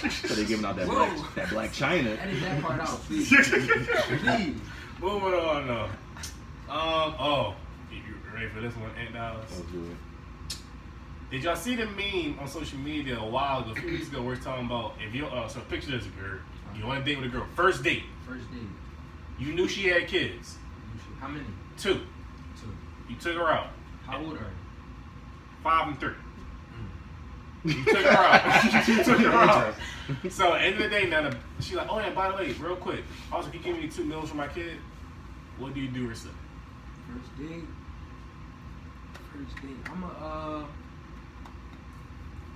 So they giving out that black China. Edit that part out, please. Please. Moving on though. Oh, you ready for this one? $8. Did y'all see the meme on social media a while ago, a few weeks ago, where it's talking about if you so picture this girl, you want to date with a girl, first date, First date. you knew she had kids, How many? 2, 2. you took her out, How old are you? 5 and 3. You took her out. You took her out. So at the end of the day, now she's like, oh yeah, by the way, real quick, also can you give me 2 meals for my kid? What do you do or say? First date.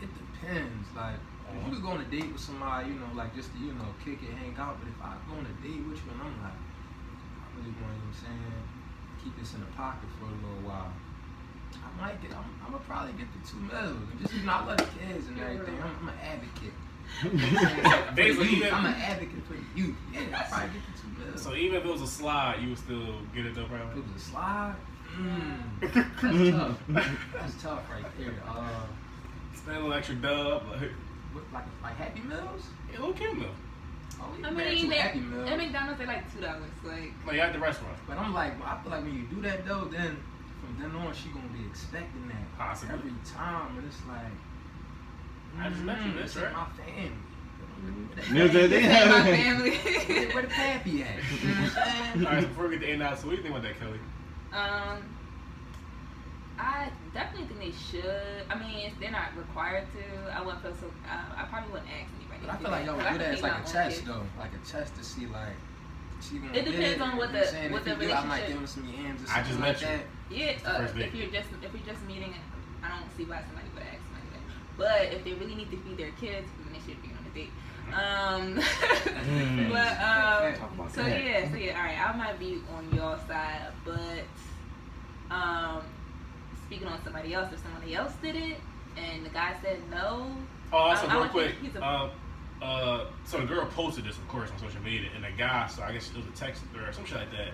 It depends. Like, if you could go on a date with somebody, you know, like just to, you know, kick it, hang out. But if I go on a date with you and I'm like, I really want, you know what I'm saying, keep this in the pocket for a little while. I'm gonna probably get the 2 meals. And just, you know, I love the kids and everything. I'm an advocate. Basically, I'm an advocate for the youth. Yeah, I'll probably get the 2 meals. So even if it was a slide, you would still get it though, If probably? it was a slide, that's tough. That's tough right there. Spend a little extra dub, Like Happy Meals? a little kid meal. Oh, we I can mean, to Happy Meals. at McDonald's they're like $2. Like, Like at the restaurant. But I'm like, well, I feel like when you do that though, then from then on she gonna be expecting that Possibly. every time, and it's like, I just met you, this bitch, right? my family. You know what I'm this ain't my saying? family. Where the pappy at? You know what I'm saying? All right, so before we get to $8, so what do you think about that, Kelly? I definitely think they should. I mean, they're not required to. I wouldn't feel so. I probably wouldn't ask anybody. But I to feel like y'all But would I do that can as be like my a own test kid. though, like a test to see like. She gonna It depends get on what you know the- saying? what If the you do, I might relationship- give him some yams or I something just like met you. that. Yeah, First date. if you're just meeting, I don't see why somebody would ask somebody that. But if they really need to feed their kids, then they should be on a date. But so yeah. All right, I might be on your side, but speaking on somebody else, if somebody else did it and the guy said no. Oh, also I real would quick, think he's a- so the girl posted this, of course, on social media, and the guy, so I guess it was a text or some shit like that,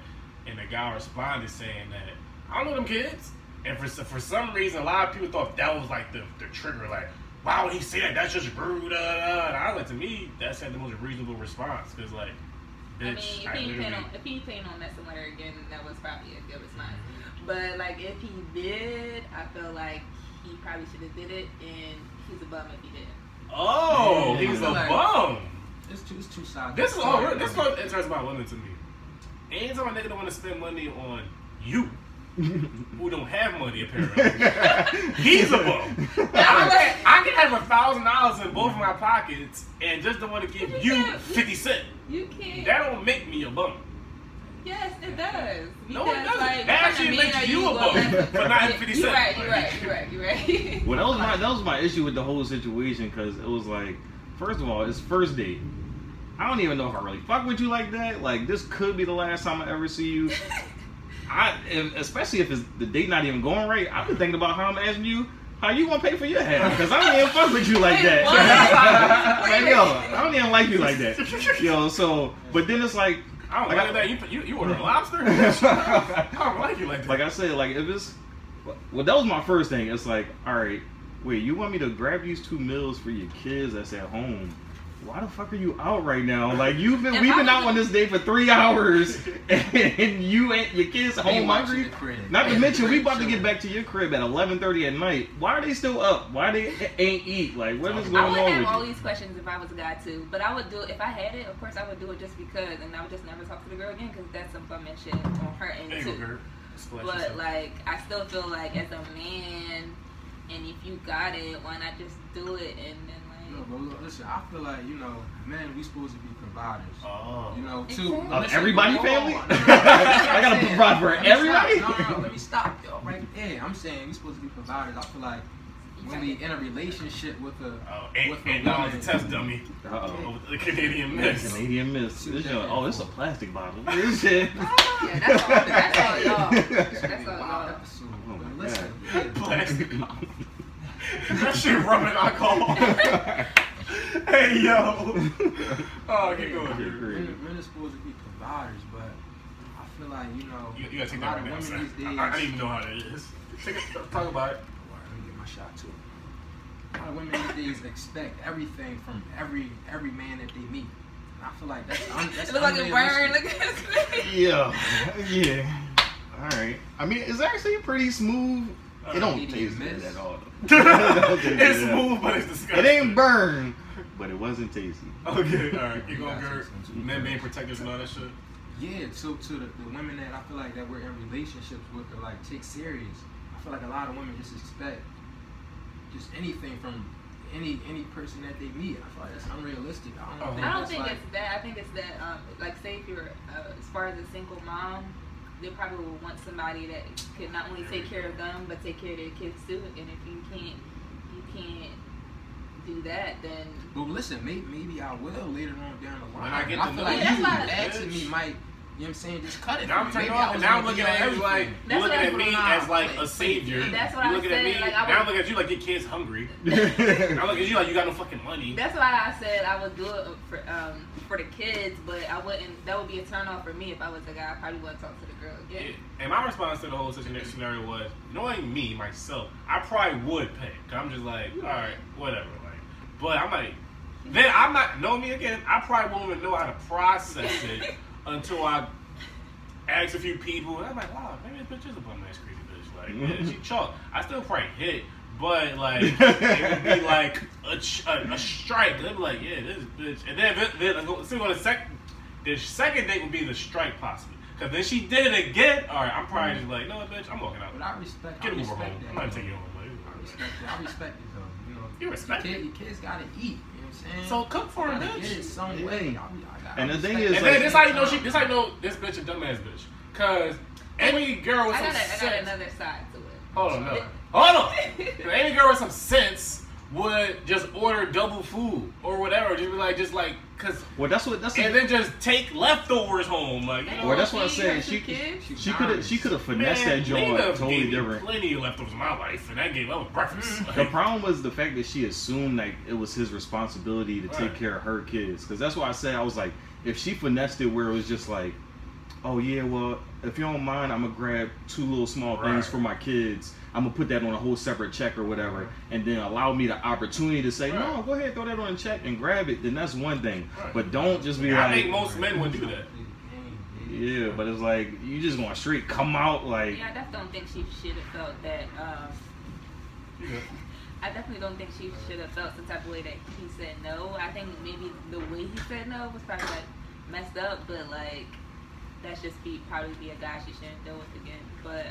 and the guy responded saying that, I don't know them kids, and for some reason, a lot of people thought that was like the trigger, like, why would he say that? That's just rude, and I was like, to me, that's the most reasonable response, because like, bitch, I mean, if he ain't on messing with her again, that was probably a good response. But like, if he did, I feel like he probably should have did it, and he's a bum if he did. Oh, Yeah, he's I a feel like- bum. It's two sides. This is all. This is what interesting about women to me. Anytime a nigga don't want to spend money on you, who don't have money apparently, he's a bum. I can have $1,000 in both of my pockets and just don't want to give you 50 cents. You can't. That don't make me a bum. Yes, it does. No, it doesn't. Like, that actually makes you a bum for not having 50 cents. You're right. Well, that was my issue with the whole situation because it was like, first of all, it's first date. I don't even know if I really fuck with you like that. Like, this could be the last time I ever see you. Especially if it's the date not even going right. I've been thinking about how I'm asking you how you gonna pay for your half because I don't even fuck with you like that. Like, yo, I don't even like you like that. Yo, so but then it's like I don't like that. You order a lobster? I don't like you like that. Like I said, like if it's that was my first thing. It's like, all right, wait, you want me to grab these 2 meals for your kids that's at home? Why the fuck are you out right now? Like we've been out on this date for 3 hours, and you and your kids home hungry. Not to mention, we about to get back to your crib at 11:30 at night. Why are they still up? Why they ain't eat? Like what is going on with you? I would have all these questions if I was a guy too, but I would do it if I had it. Of course, I would do it just because, and I would just never talk to the girl again because that's some bum and shit on her end too. But like, I still feel like as a man, and if you got it, why not just do it and then. No, but look, listen, I feel like, man, we supposed to be providers. Oh. Of everybody family? I gotta provide for everybody? No, let me stop, yo, right there. I'm saying we supposed to be providers. I feel like when we in a relationship with a $8 a test dummy. The Canadian Mist. Canadian Mist. It's a plastic bottle. This shit. Yeah, that's all y'all. That's all y'all. Listen, plastic bottle. That shit rubbing alcohol. Hey yo. Oh, keep going. Men are supposed to be providers, but I feel like you gotta take that right now. I don't even know how that is. Talk about it. Let me get my shot too. A lot of women these days expect everything from every man that they meet. And I feel like that's it looks like a burn. Look at his face. Yeah. All right. I mean, it's actually pretty smooth. It don't taste good at all. It's smooth, but it's disgusting. It ain't burn, but it wasn't tasty. Okay, all right. You gonna Gerb? Men being protectors and all that shit. Yeah, so to the women that I feel like that we're in relationships with or like take serious, I feel like a lot of women just expect just anything from any person that they meet. I feel like that's unrealistic. I don't think it's that. I think it's that like say if you're as far as a single mom. They probably will want somebody that could not only take care of them but take care of their kids too. And if you can't do that, then. But listen, maybe I will later on down the line. When I get to feel like you asking me might. You know what I'm saying? Just cut it. Now I'm turning off, and now I'm looking at you like you're looking at me as like a savior. That's what you're looking at me. Like, now I'm looking at you like your kid's hungry. I look at you like you got no fucking money. That's why I said I would do it for the kids, but I wouldn't. That would be a turn off for me if I was a guy. I probably wouldn't talk to the girl again. Yeah. And my response to the whole scenario was, knowing me myself, I probably would pay. Cause I'm just like, all right, whatever. Like, but I'm like, then I'm not know me again. I probably won't even know how to process it until I ask a few people. And I'm like, wow, maybe this bitch is a bum ass crazy bitch. Like, yeah, she chalk. I still probably hit, but like it would be like a strike. They'd be like, yeah, this bitch. And then the second date would be the strike possibly. Cause then she did it again. All right, I'm probably just like, no, bitch, I'm walking out. But I respect. Get I Uber home. that. I'm not taking you home. I respect it though. You respect it. Your kids gotta eat. You know what I'm saying? So cook for her, bitch. Get it some way. And the thing is, and then this how you know this bitch a dumbass bitch. Cause any girl with some sense. I got another side to it. Hold on. Any girl with some sense would just order double food or whatever. Just like, cause. Well, that's and then just take leftovers home, like. You know, well, that's what I said. She could have finessed that joint totally different. Plenty of leftovers in my life, and that gave up breakfast. The problem was the fact that she assumed like it was his responsibility to take care of her kids. Cause that's why I said I was like, if she finessed it where it was just like, oh yeah, well, if you don't mind, I'm gonna grab 2 little small things for my kids. I'm gonna put that on a whole separate check or whatever, and then allow me the opportunity to say, no, go ahead, throw that on a check and grab it. Then that's one thing, but don't just be like. I think most men would do that. Yeah, but it's like you just going straight come out like. Yeah, I just don't think she should have felt that. I definitely don't think she should have felt some type of way that he said no. I think maybe the way he said no was probably like messed up, but like that's just probably be a guy she shouldn't deal with again. But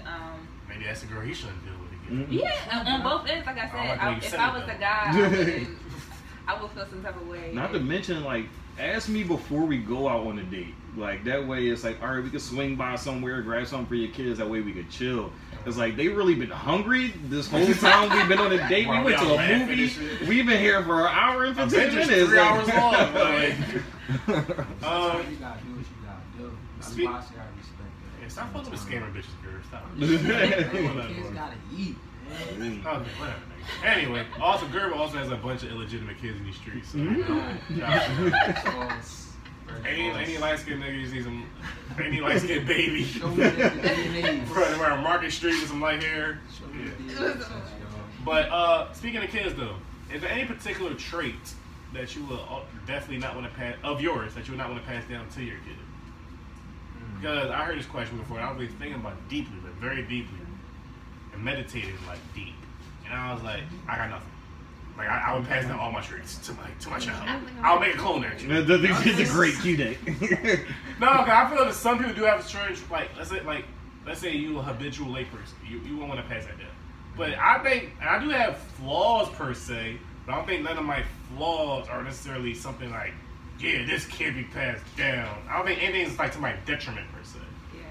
maybe that's the girl he shouldn't deal with again. Yeah, on both ends. Like I said, if I was the guy, I would feel some type of way. Not to mention, like, ask me before we go out on a date. Like, that way it's like, all right, we could swing by somewhere, grab something for your kids. That way we could chill. It's like, they really been hungry this whole time we've been on a date. We went to a movie. We've been here for an hour and 15 minutes. 3 hours long. Like, you gotta do what you gotta do. That's why I say I respect that. Yeah, stop fucking with scammer bitches, girl. Stop. Kids gotta eat. Okay, whatever. Anyway, also Gerb also has a bunch of illegitimate kids in these streets. So, any light skinned nigga you see some, any light skinned baby running around Market Street with some light hair. Yeah. But speaking of kids though, is there any particular trait that you will definitely not want to pass of yours that you would not want to pass down to your kid? Because I heard this question before, and I was really thinking about it deeply, but very deeply, and meditated like deep. And I was like, I got nothing. Like I would pass down all my traits to my child. I'll make a clone actually. It's a great cue day. No, cause I feel like some people do have a strange, let's say you a habitual late person. You won't want to pass that down. But I think, and I do have flaws per se, but I don't think none of my flaws are necessarily something like, yeah, this can't be passed down. I don't think anything's like to my detriment per se. Yeah,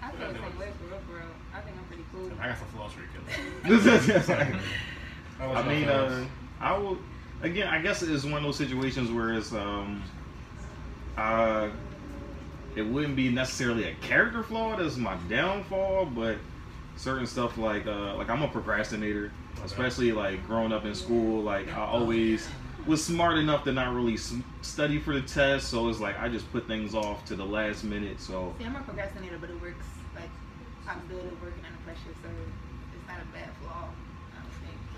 I feel the same way for real. I think I'm pretty cool. I got some flaws for your kid. I mean, I will. Again, I guess it's one of those situations where it's it wouldn't be necessarily a character flaw that's my downfall, but certain stuff like I'm a procrastinator, especially like growing up in school. Like I always was smart enough to not really study for the test, so it's like I just put things off to the last minute. So see, I'm a procrastinator, but it works. Like I'm good at working under pressure, so it's not a bad flaw.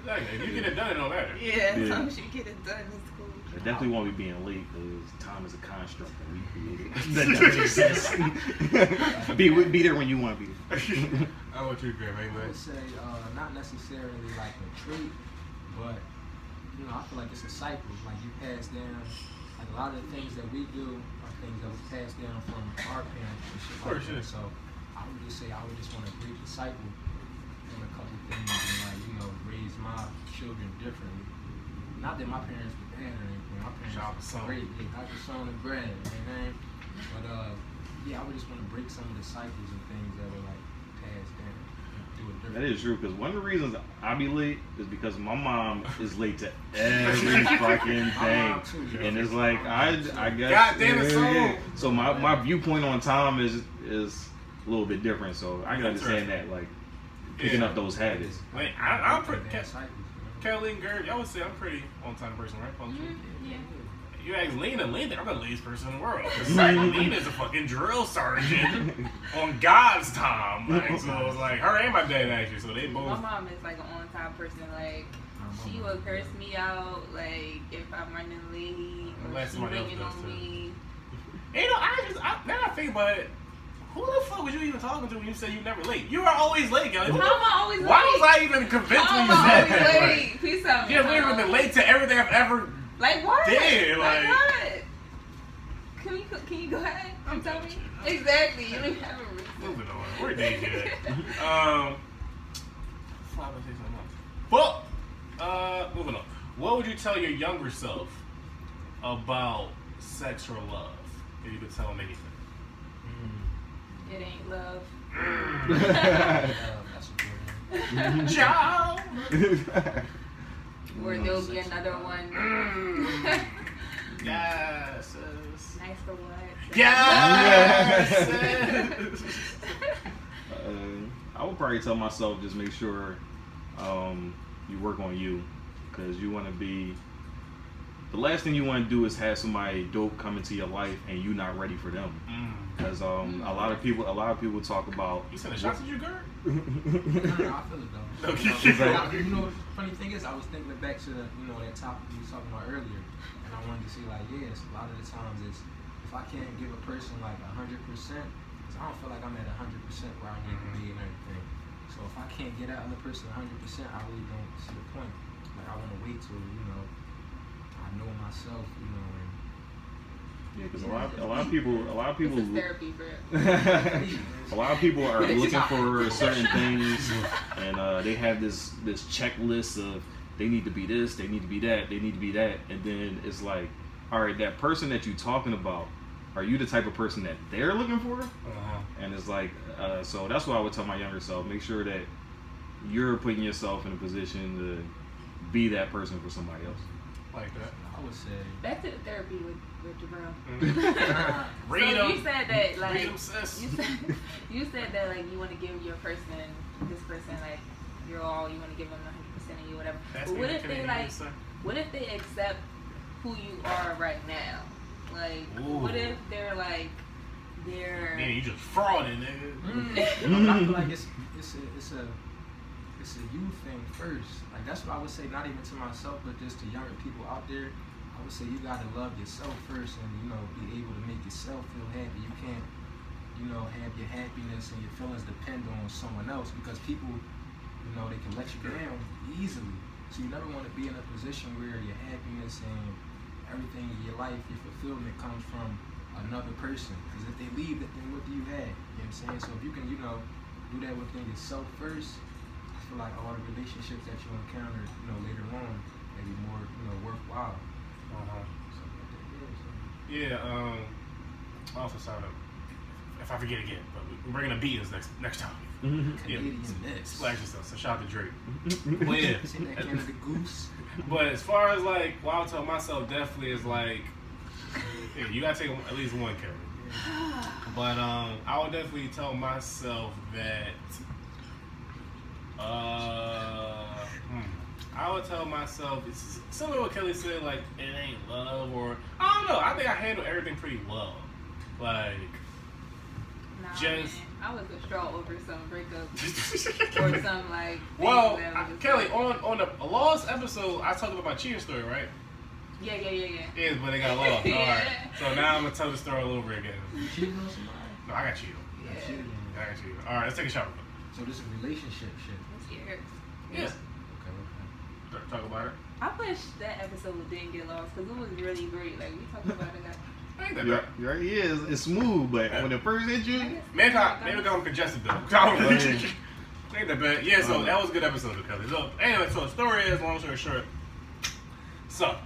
Exactly. If you get it done, it don't matter. Yeah, as long as you get it done, it's cool. I definitely won't be being late because time is a construct that we created. That doesn't exist. Be there when you want to be there. How about you, Graham? I would say not necessarily like a trait, but you know, I feel like it's a cycle. Like you pass down, like a lot of the things that we do are things that was passed down from our parents and shit like that. So I would just say I would just want to break the cycle in a couple things and like, you know, raise my children differently. Not that my parents were bad or anything. My parents were great. They got the son and bread, you know what I mean? But yeah, I would just want to break some of the cycles and things that were like passed down. That is true, because one of the reasons I be late is because my mom is late to every fucking thing. And it's like, I guess. God damn it, yeah. So my viewpoint on time is a little bit different. So I can understand that, like, picking up those habits. Like, I'm pretty. Kelly and Gerb, y'all would say I'm pretty on time person, right? Punctual. Yeah. You ask Lena, I'm the latest person in the world. Lena's a fucking drill sergeant on God's time. Like, so it's like her and my dad actually. So they both. My mom is like an on-time person. Like she will curse me out. Like if I'm running late or she's ringing on me. And, you know, now I think about it. Who the fuck was you even talking to when you said you never late? You were always late, Kelly. How am I always late? Why was I even convinced when you said that? Late? Please tell me. You've literally been late to everything I've ever. Like what? Did, like what? Can you go ahead and tell me? Exactly. You don't have a reason. Moving on. Where Dave at? Well, moving on. What would you tell your younger self about sex or love? If you could tell him anything. It ain't love. That's a good one. Ciao. Or there'll be another one. Yes. Nice for what? Yes. I would probably tell myself just make sure you work on you, because you want to be. The last thing you want to do is have somebody dope come into your life and you not ready for them. Because a lot of people talk about. You sent a shot at you, Gerb? No, I feel it though. Okay. You know, the funny thing is, I was thinking back to that topic you was talking about earlier, and I wanted to say like, yes, a lot of the times is if I can't give a person like 100%, because I don't feel like I'm at 100% where I need to be and everything. So if I can't get that other person 100%, I really don't see the point. Like relate to, you know, I know myself, you know, and Yeah, because a lot of people, This is therapy, bro. a lot of people are looking for certain things, and they have this checklist of they need to be this, they need to be that, they need to be that, and then it's like, all right, that person that you're talking about, are you the type of person that they're looking for? And it's like, so that's why I would tell my younger self, make sure that you're putting yourself in a position to be that person for somebody else. Like that. I would say. Back to the therapy with Jerome. Read So them. you said that like Read them, sis. you said that like you want to give your person, this person, like you're all, you want to give them 100% of you, whatever. That's But what me, if can they I like? hear you, sir? What if they accept who you are right now? Like, Ooh. what if they're like, they're Man, you just frauding, nigga. I feel like it's a you thing first. Like that's what I would say, not even to myself, but just to younger people out there. I would say you gotta love yourself first, and you know, be able to make yourself feel happy. You can't, you know, have your happiness and your feelings depend on someone else, because people, you know, they can let you down easily. So you never want to be in a position where your happiness and everything in your life, your fulfillment comes from another person. Because if they leave, then what do you have? You know what I'm saying? So if you can, you know, do that within yourself first, I feel like all the relationships that you encounter, you know, later on, may be more, you know, worthwhile. Something like that. Yeah, also sorry if I forget again, but we're bringing a beat as next time. Canadian mix. Splash yourself, so shout out to Drake. But yeah, See that Canada Goose? but as far as like what I'll tell myself definitely is like, yeah, you gotta take at least one, Kevin. But I would definitely tell myself that I would tell myself, it's similar to what Kelly said, like, it ain't love, or, I don't know, I think I handle everything pretty well. Like, nah, just... man. I was a straw over some breakup or some, like... Well, Kelly, like, on the lost episode, I talked about my cheating story, right? Yeah. Yeah, but they got lost. Alright. So now I'm going to tell the story all over again. You cheating on somebody? No, I got cheated. Yeah. I got cheated. Alright, let's take a shot. So this is relationship shit. I'm scared. Yeah. Okay. Talk about it. I wish that episode didn't get lost because it was really great. Like, we talked about it. Ain't that You're bad. right. Yeah, it's smooth, but when it first hit you, Maybe I'm congested though. Ain't that bad. Yeah, so that was a good episode of Kelly. So anyway, so the story is, long story short. So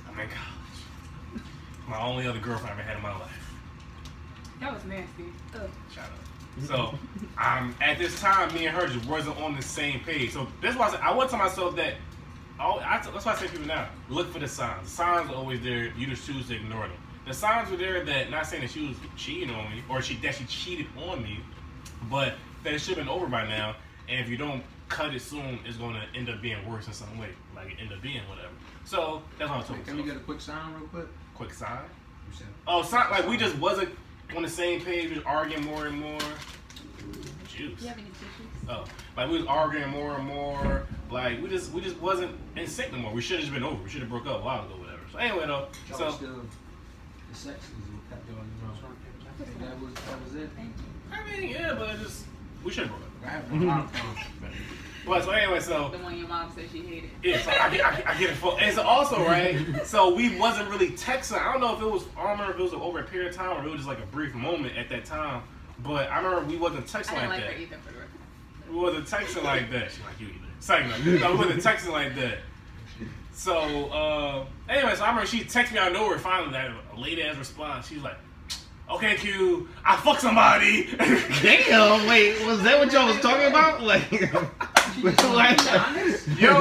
I'm in college. My only other girlfriend I ever had in my life. That was nasty. Ugh. Shout out. So at this time, me and her just wasn't on the same page. So that's why I would tell myself that. That's why I say to people now, look for the signs. The signs are always there. You just choose to ignore them. The signs were there that, not saying that she was cheating on me, or that she cheated on me, but that it should have been over by now. And if you don't cut it soon, it's going to end up being worse in some way. Like it end up being whatever. So that's what I'm talking about. Can we get a quick sign real quick? Quick sign? You said. Oh, sign, like we just wasn't on the same page. We was arguing more and more. Juice. Do you have any tissues? Oh, like we was arguing more and more. Like we just wasn't in sync no more. We should have just been over. We should have broke up a while ago, whatever. So anyway, though. Y'all So still the sex is what kept y'all, you know. Think that was it. Thank you. I mean, yeah, but we should have broke up. I have a lot of fun. But so anyway, so The one your mom said she hated. yeah, so I get it full. And so also, right, so we wasn't really texting. I don't know if it was, I don't remember if it was over a period of time or it was just like a brief moment at that time. But I remember we wasn't texting I didn't like like that. her either, for the record. We wasn't texting like that. She like you either. Second, no, we wasn't texting like that. So anyway, so I remember she texted me out of nowhere finally, that a late ass response. She was like, "Okay, Q, I fucked somebody." damn, wait, was that what y'all was talking about? Like, Yo,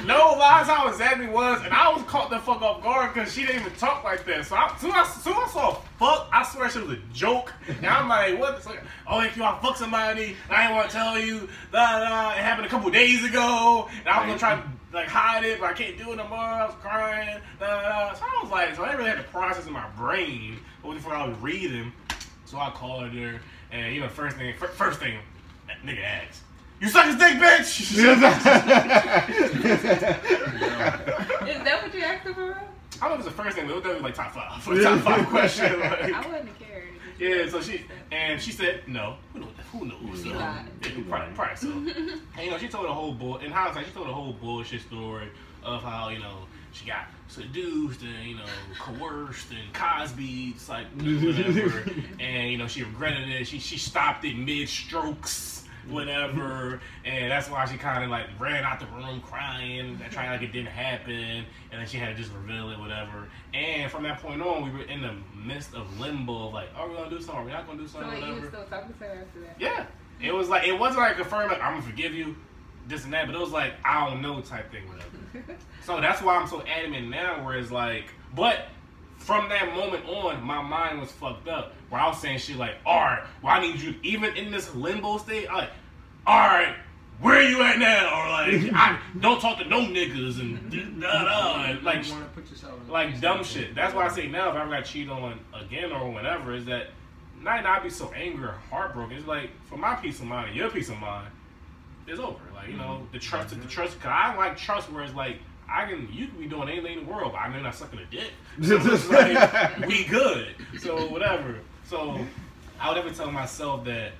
no lies, how exactly was, and I was caught the fuck off guard because she didn't even talk like that. So soon as I saw fuck, I swear she was a joke, and I'm like, what? Like, oh, if you I fuck somebody, and I didn't want to tell you, it happened a couple days ago, and I was gonna try to like hide it, but I can't do it no more. I was crying, So I was like, so I didn't really have to process in my brain before I was reading. So I called her, and you know, first thing, that nigga asked, "You suck his dick, bitch?" Is that what you asked her for? I don't know if it's the first thing, but it was definitely like top 5. Top 5 question. Like, I wouldn't have cared. yeah, so she said no. Who Who knows? She So, lied. yeah, probably so. And, you know, she told the whole in hindsight, she told the whole bullshit story of how, you know, she got seduced and, you know, coerced and Cosby, it's like, whatever. And, you know, she regretted it. She stopped it mid-strokes, whatever. And that's why she kind of, like, ran out the room crying, trying like it didn't happen. And then she had to just reveal it, whatever. And from that point on, we were in the midst of limbo of, like, are we going to do something? Are we not going to do something? So wait, whatever. you were still talking to her after that? Yeah. It was like, it wasn't like confirmed, like, I'm going to forgive you, this and that. But it was like, I don't know type thing, whatever. So that's why I'm so adamant now, where it's like, but from that moment on, my mind was fucked up. Where I was saying shit like, alright, well, I need you, even in this limbo state, I'm like, alright, where are you at now? Or like, I don't talk to no niggas and and like dumb shit. That's why I say now, if I ever got cheated on again or whatever, is that not be so angry or heartbroken. It's like, for my peace of mind and your peace of mind, it's over. Like, you know, the trust, cause I like trust where it's like, you can be doing anything in the world, but I know not sucking a dick. So it's like, we good. So whatever. So I would never tell myself that,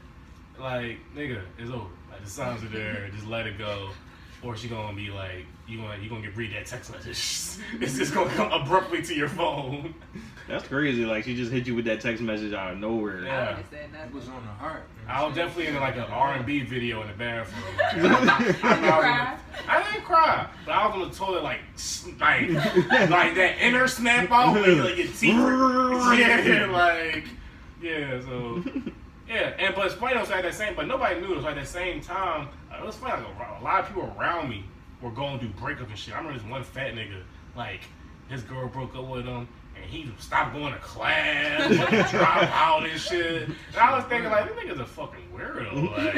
like, nigga, it's over. Like, the signs are there, just let it go. Or she gonna be like, you gonna read that text message. It's just gonna come abruptly to your phone. That's crazy. Like, she just hit you with that text message out of nowhere. Yeah. I would have said nothing. It was on the heart. I was definitely in like an R&B video in the bathroom. I didn't cry, but I was on the toilet like that inner snap out, like your teeth. So but it's funny. It was like that same, but nobody knew it was like that same time. It was funny. Like, a lot of people around me were going through breakup and shit. I remember this one fat nigga, like his girl broke up with him. And he stopped going to class, drop out and shit. And I was thinking, like, this nigga's a fucking weirdo. Like,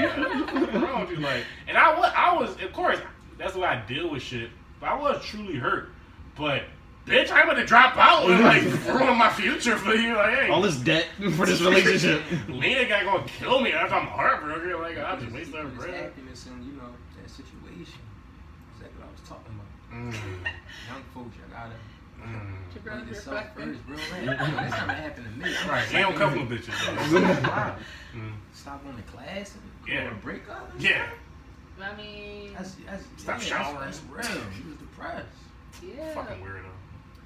what's wrong with you? Like, and I was, of course, that's the way I deal with shit. But I was truly hurt. But, bitch, I'm gonna drop out and, like, ruin my future for you. Like, hey. All this debt for this relationship. Lena guy gonna kill me after I'm heartbroken. Like, I just wasted her breath. Happiness in, you know, that situation. Exactly what I was talking about. Young folks, you gotta. Your First, bro. Right. That's not what happened to me. Right, he don't come from bitches. Stop going to class and go to break up. Yeah. I mean, Stop showering. That's real. He was depressed. Yeah. Fucking weirdo.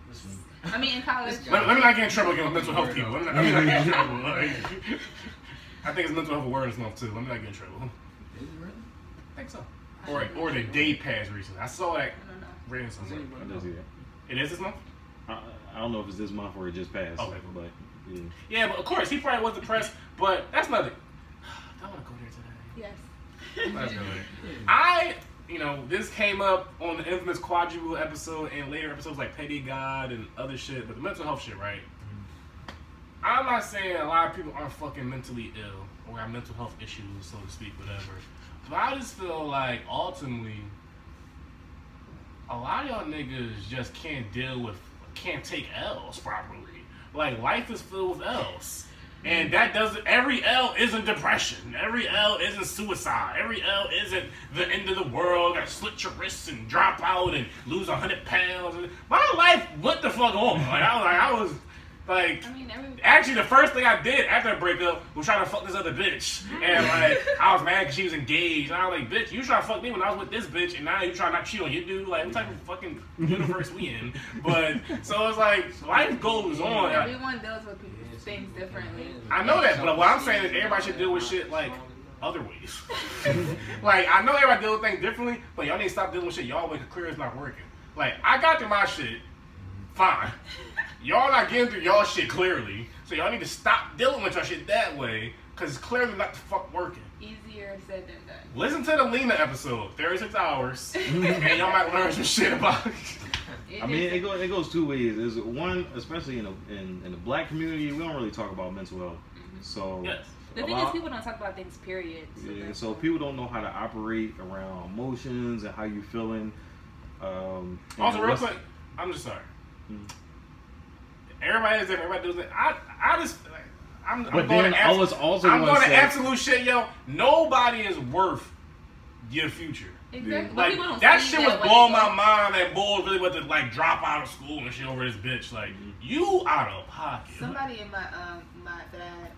Listen, I mean, in college. Let me not get in trouble again with mental health people. Let me not get in trouble. Like, I think it's mental health awareness month too. Let me not get in trouble. is it really? I think so. Or the day passed recently. I saw that I don't know. written somewhere. I did see that. It is this month? I don't know if it's this month or it just passed. Okay. But yeah. Yeah, but of course he probably was depressed. But that's nothing. I want to go there today. Yes. Let's go there. You know, this came up on the infamous quadruple episode and later episodes like Petty God and other shit, but the mental health shit, right? I'm not saying a lot of people aren't fucking mentally ill or have mental health issues, so to speak, whatever. But I just feel like ultimately, a lot of y'all niggas just can't take L's properly. Like, life is filled with L's. And that doesn't, every L isn't depression. Every L isn't suicide. Every L isn't the end of the world. Gotta slit your wrists and drop out and lose 100 pounds. My life, what the fuck on? Like, I was like, actually the first thing I did after a breakup was trying to fuck this other bitch. And like, I was mad because she was engaged. And I was like, bitch, you trying to fuck me when I was with this bitch, and now you trying to not cheat on your dude? Like, what type of fucking universe we in? But, so it's like, life goes on. Everyone deals with things differently. I know that, but what I'm saying is everybody should deal with shit like other ways. Like, I know everybody deal with things differently, but y'all need to stop dealing with shit y'all way because clear it's not working. Like, I got through my shit, fine. Y'all not getting through y'all shit clearly, so y'all need to stop dealing with your shit that way because it's clearly not the fuck working. Easier said than done. Listen to the Lena episode, 36 hours, and y'all might learn some shit about it. I mean, it goes two ways. There's one, especially in the black community, we don't really talk about mental health. So yes. The thing is, people don't talk about things, period. So yeah, so people don't know how to operate around emotions and how you feeling. Also, real quick, I'm just sorry. Everybody is different. Everybody does it. I just, like, I'm going to absolute shit, yo. Nobody is worth your future. Exactly. But Like people don't that see shit that was when they blowing go- my mind. That boy really about to like drop out of school and shit over this bitch. Like you out of pocket. Somebody in my that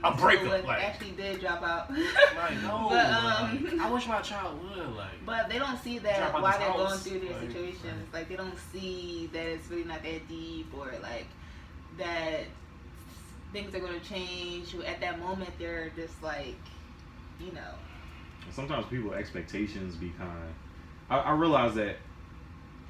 A breakup, with like- actually did drop out. Like no. But, like, I wish my child would like. But they don't see Drop that out while this they're going house. through their Like, situations. Like they don't see that it's really not that deep, or like that things are going to change. At that moment, they're just like, you know. Sometimes people's expectations be kind of. I realize that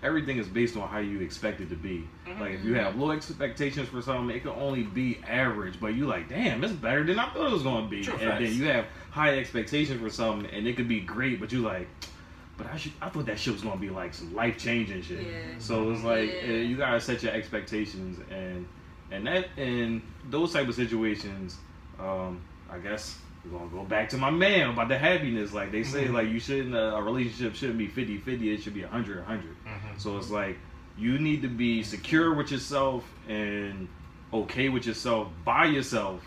everything is based on how you expect it to be. Like if you have low expectations for something, it can only be average. But you like, damn, it's better than I thought it was going to be. True And facts. then you have high expectations for something, and it could be great, but you like, but I thought that shit was going to be like some life changing shit. Yeah. So it's like Yeah. you gotta set your expectations, and that in those type of situations, I guess. We're gonna go back to my man about the happiness. Like they say, like you shouldn't a relationship shouldn't be 50-50. It should be 100-100. So it's like you need to be secure with yourself and okay with yourself by yourself,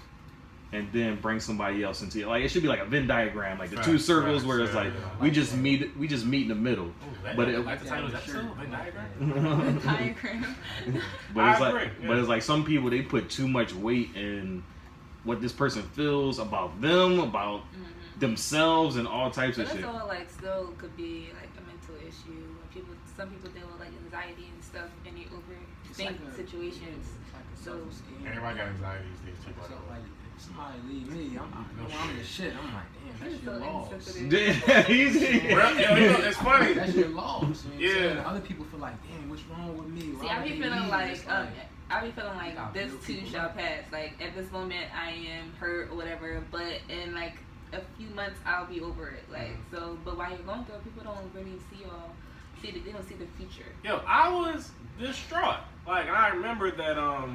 and then bring somebody else into it. Like it should be like a Venn diagram, like the two circles where it's like we just meet in the middle. But it, like the title of that too, Venn diagram. Diagram. but it's I like agree, but it's like some people, they put too much weight in what this person feels about them, about themselves, and all types But of that's shit. all like still could be like a mental issue. When some people deal with like anxiety and stuff, and they overthink situations. So Everybody got anxiety these days. So like, if somebody leave me, I'm the shit. I'm like, damn, that's so your loss. insensitive. It's funny. That's your loss. You know what I'm Yeah. saying? Other people feel like, damn, what's wrong with me? See, Why I be they feeling leave? like It's I be feeling like got this real too people shall love. pass. Like at this moment, I am hurt or whatever, but in like a few months, I'll be over it. Like so, but while you're going through it, people don't really they don't see the future. Yo, I was distraught. Like I remember that.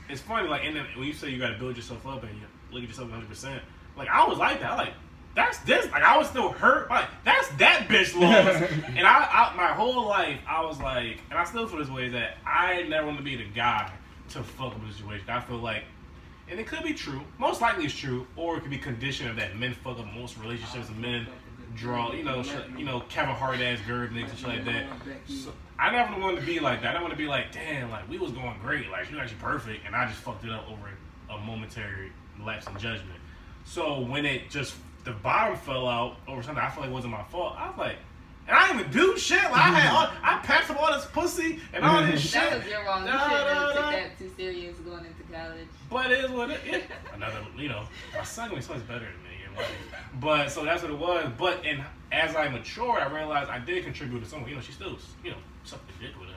It's funny. Like when you say you got to build yourself up and you look at yourself 100%. Like I was like that. I like. That's this. Like I was still hurt. Like that's that bitch lost. And I my whole life I was like, and I still feel this way, is that I never want to be the guy to fuck up a situation. I feel like, and it could be true. Most likely it's true, or it could be condition of that men fuck up most relationships. Men draw, Kevin Hart ass Gerb niggas and shit like that. So I never wanted to be like that. I want to be like, damn, like we was going great. Like she was actually perfect, and I just fucked it up over a momentary lapse in judgment. So when it just the bottom fell out over something I feel like wasn't my fault. I was like, and I didn't even do shit. Like I passed up all this pussy and all this shit. That was your wrong. You shouldn't have took that too serious going into college. But it is what it is. Another, my son was better than me. But so that's what it was. But as I matured, I realized I did contribute to something. She still, sucked the dick or whatever.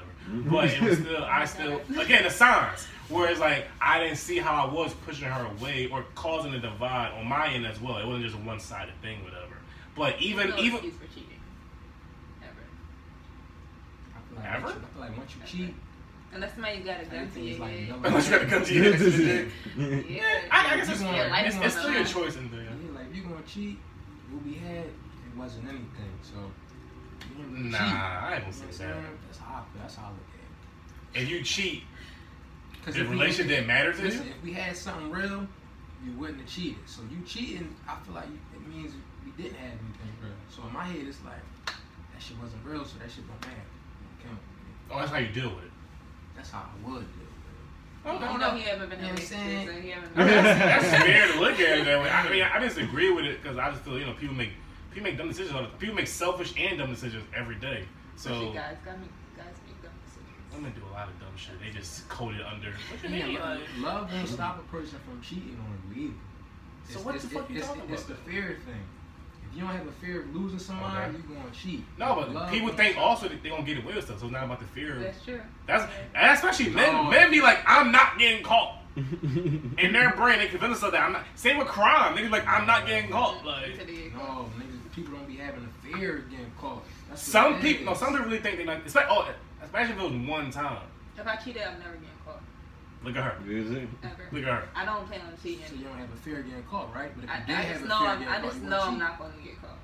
But it was still, again, the signs. Whereas, like, I didn't see how I was pushing her away or causing a divide on my end as well. It wasn't just a one-sided thing, whatever. But even excuse for cheating. Ever? I feel like once you cheat, Unless somebody's got a gun to your head. unless you got to come to your head. Yeah. I guess it's Yeah, it's still your choice in there. like if you're gonna cheat, what we had, it wasn't anything. So you ain't really Nah, cheat. I ain't gonna You know say what I'm that. saying? That's how I look at it. If you cheat, 'Cause the if we- relationship didn't matter to listen, you? if we had something real, you wouldn't have cheated. So you cheating, I feel like it means we didn't have anything real. So in my head, it's like that shit wasn't real, so that shit don't matter. It don't count. Oh, that's how you deal with it. That's how I would deal with Okay. You know he haven't been You know in what I'm saying? so he haven't I mean, been that's weird to look at it that way. I mean, I disagree with it because I just feel people make dumb decisions. People make selfish and dumb decisions every day. So guys make dumb decisions. women do a lot of dumb shit. They just code it under. What you it. mean? Yeah, love won't stop a person from cheating on you either. So what the fuck you talking It's about? the fear thing. If you don't have a fear of losing somebody, Okay. you're going to cheat. No, but Love people won't think stop. also that they're gonna get away with stuff. So it's not about the fear. That's true. And especially men. No. Men be like, I'm not getting caught. In their brain, they convince themselves that I'm not. Same with crime. Niggas like, I'm not getting caught. Like No, niggas, people don't be having a fear of getting caught. That's what some it people, no, is. some people really think they like. Especially if it was one time. If I cheated, I'm never getting caught. Look at her. Ever. Look at her. I don't plan on cheating. So you don't have a fear of getting caught, right? But if you I did have just a know fear of getting I caught, just you know wouldn't I'm cheat. not going to get caught.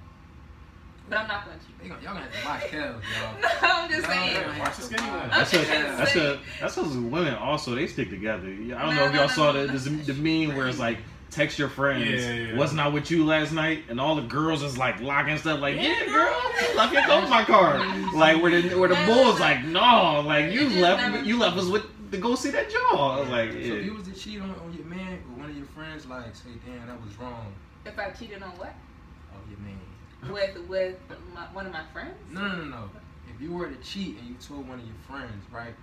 But I'm not going to cheat. Y'all gonna have to watch Kel, y'all. No, I'm just Y'all saying. gonna have Watch to the skinny one. I'm That's just a, saying. that's because women also, they stick together. I don't know if y'all saw the meme where it's like text your friends, Yeah. wasn't I with you last night? And all the girls is like locking stuff like, yeah, girl, I picked up my car. Like where the bulls like, no, like you left us with to go see that Jaw. Like, So yeah. if you was to cheat on your man or one of your friends, like say, damn, that was wrong. If I cheated on what? Oh, your man. With one of my friends? No. If you were to cheat and you told one of your friends, right?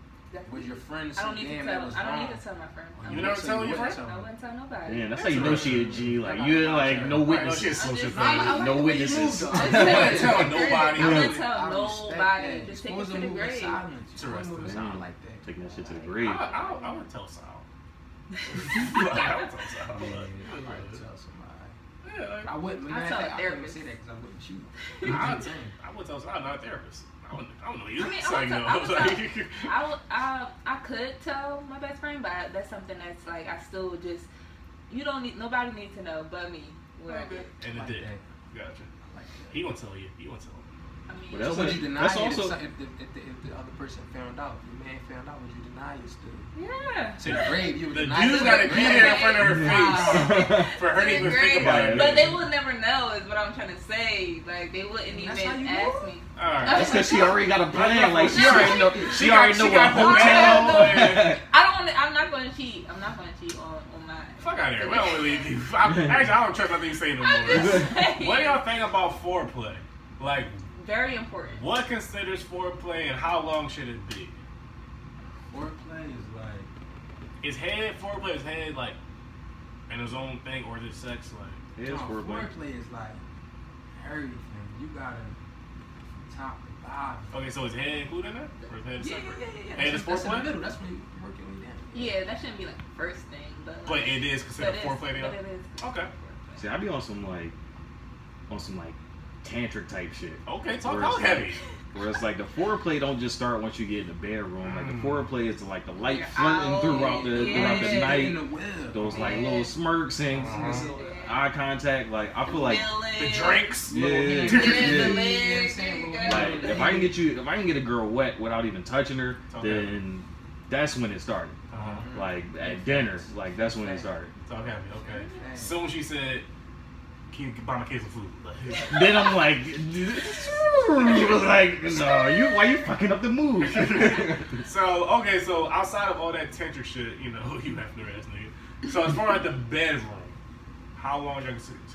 Would your friend say, damn, that was wrong? I don't need to tell my friend. You never tell your friend? I wouldn't tell nobody. Yeah, that's how you know she a G. Like you like no witnesses. I No witnesses. You wouldn't tell nobody. I wouldn't tell nobody. That. Just take Supposed it to to the move in grave. silence. It's arresting. Move in silence like that. Taking that shit to the grave. I would tell Sal. I would tell Sal. Yeah, I might tell somebody. Yeah, like, I wouldn't. I tell a I couldn't therapist. say that because I wouldn't cheat. I would tell Sal. I'm not a therapist. I don't know you. I mean, So, you know, I could tell my best friend, but that's something that's like I still just nobody needs to know but me. What I did. And it did. Gotcha. He won't tell you. He won't tell him. I mean, Well, So would you deny that's it also- if the other person found out? If your man found out, would you deny it still? yeah. To the grave, you would The deny dude's it. gotta be there in front of her face for her to It's even great, think about it. but they will never know is what I'm trying to say. Like they wouldn't even That's how you ask know? me. Alright. That's because she already got a plan. Like she No. already know. She already know what got the hotel. I'm not going to cheat. I'm not going to cheat on mine. Fuck out of here. We don't really need you. Actually, I don't trust nothing you say no I'm more. just saying. What do y'all think about foreplay? Like, Very important. what considers foreplay and how long should it be? Foreplay is like Is head foreplay? Is head like in his own thing, or is it sex like? It is foreplay. foreplay is like everything. You gotta from top to bottom. Okay, so is head included in that, or is head Yeah. separate? Head is That's in the foreplay, middle. That's when you work your way down. Yeah, that shouldn't be like the first thing, but like, but it is considered but foreplay. But it is. Okay. See, I be on some like tantric type shit. Okay, talk Where it's how heavy. Where it's like the foreplay don't just start once you get in the bedroom. Like the foreplay is like the light You're flirting out. throughout the Yeah. In night. the web. Those like Yeah. little smirks and eye contact. Like I feel like The drinks. yeah, Yeah, yeah. the legs. Like if I can get a girl wet without even touching her, Okay. then that's when it started. Like at dinner, like that's when it started. Talk heavy. Okay. Soon as she said, "Can you buy my case of food?" Then I'm like, he was like, no, why you fucking up the mood? So okay, so outside of all that tantric shit, you know, you have to ass nigga. So as far as the bedroom, how long you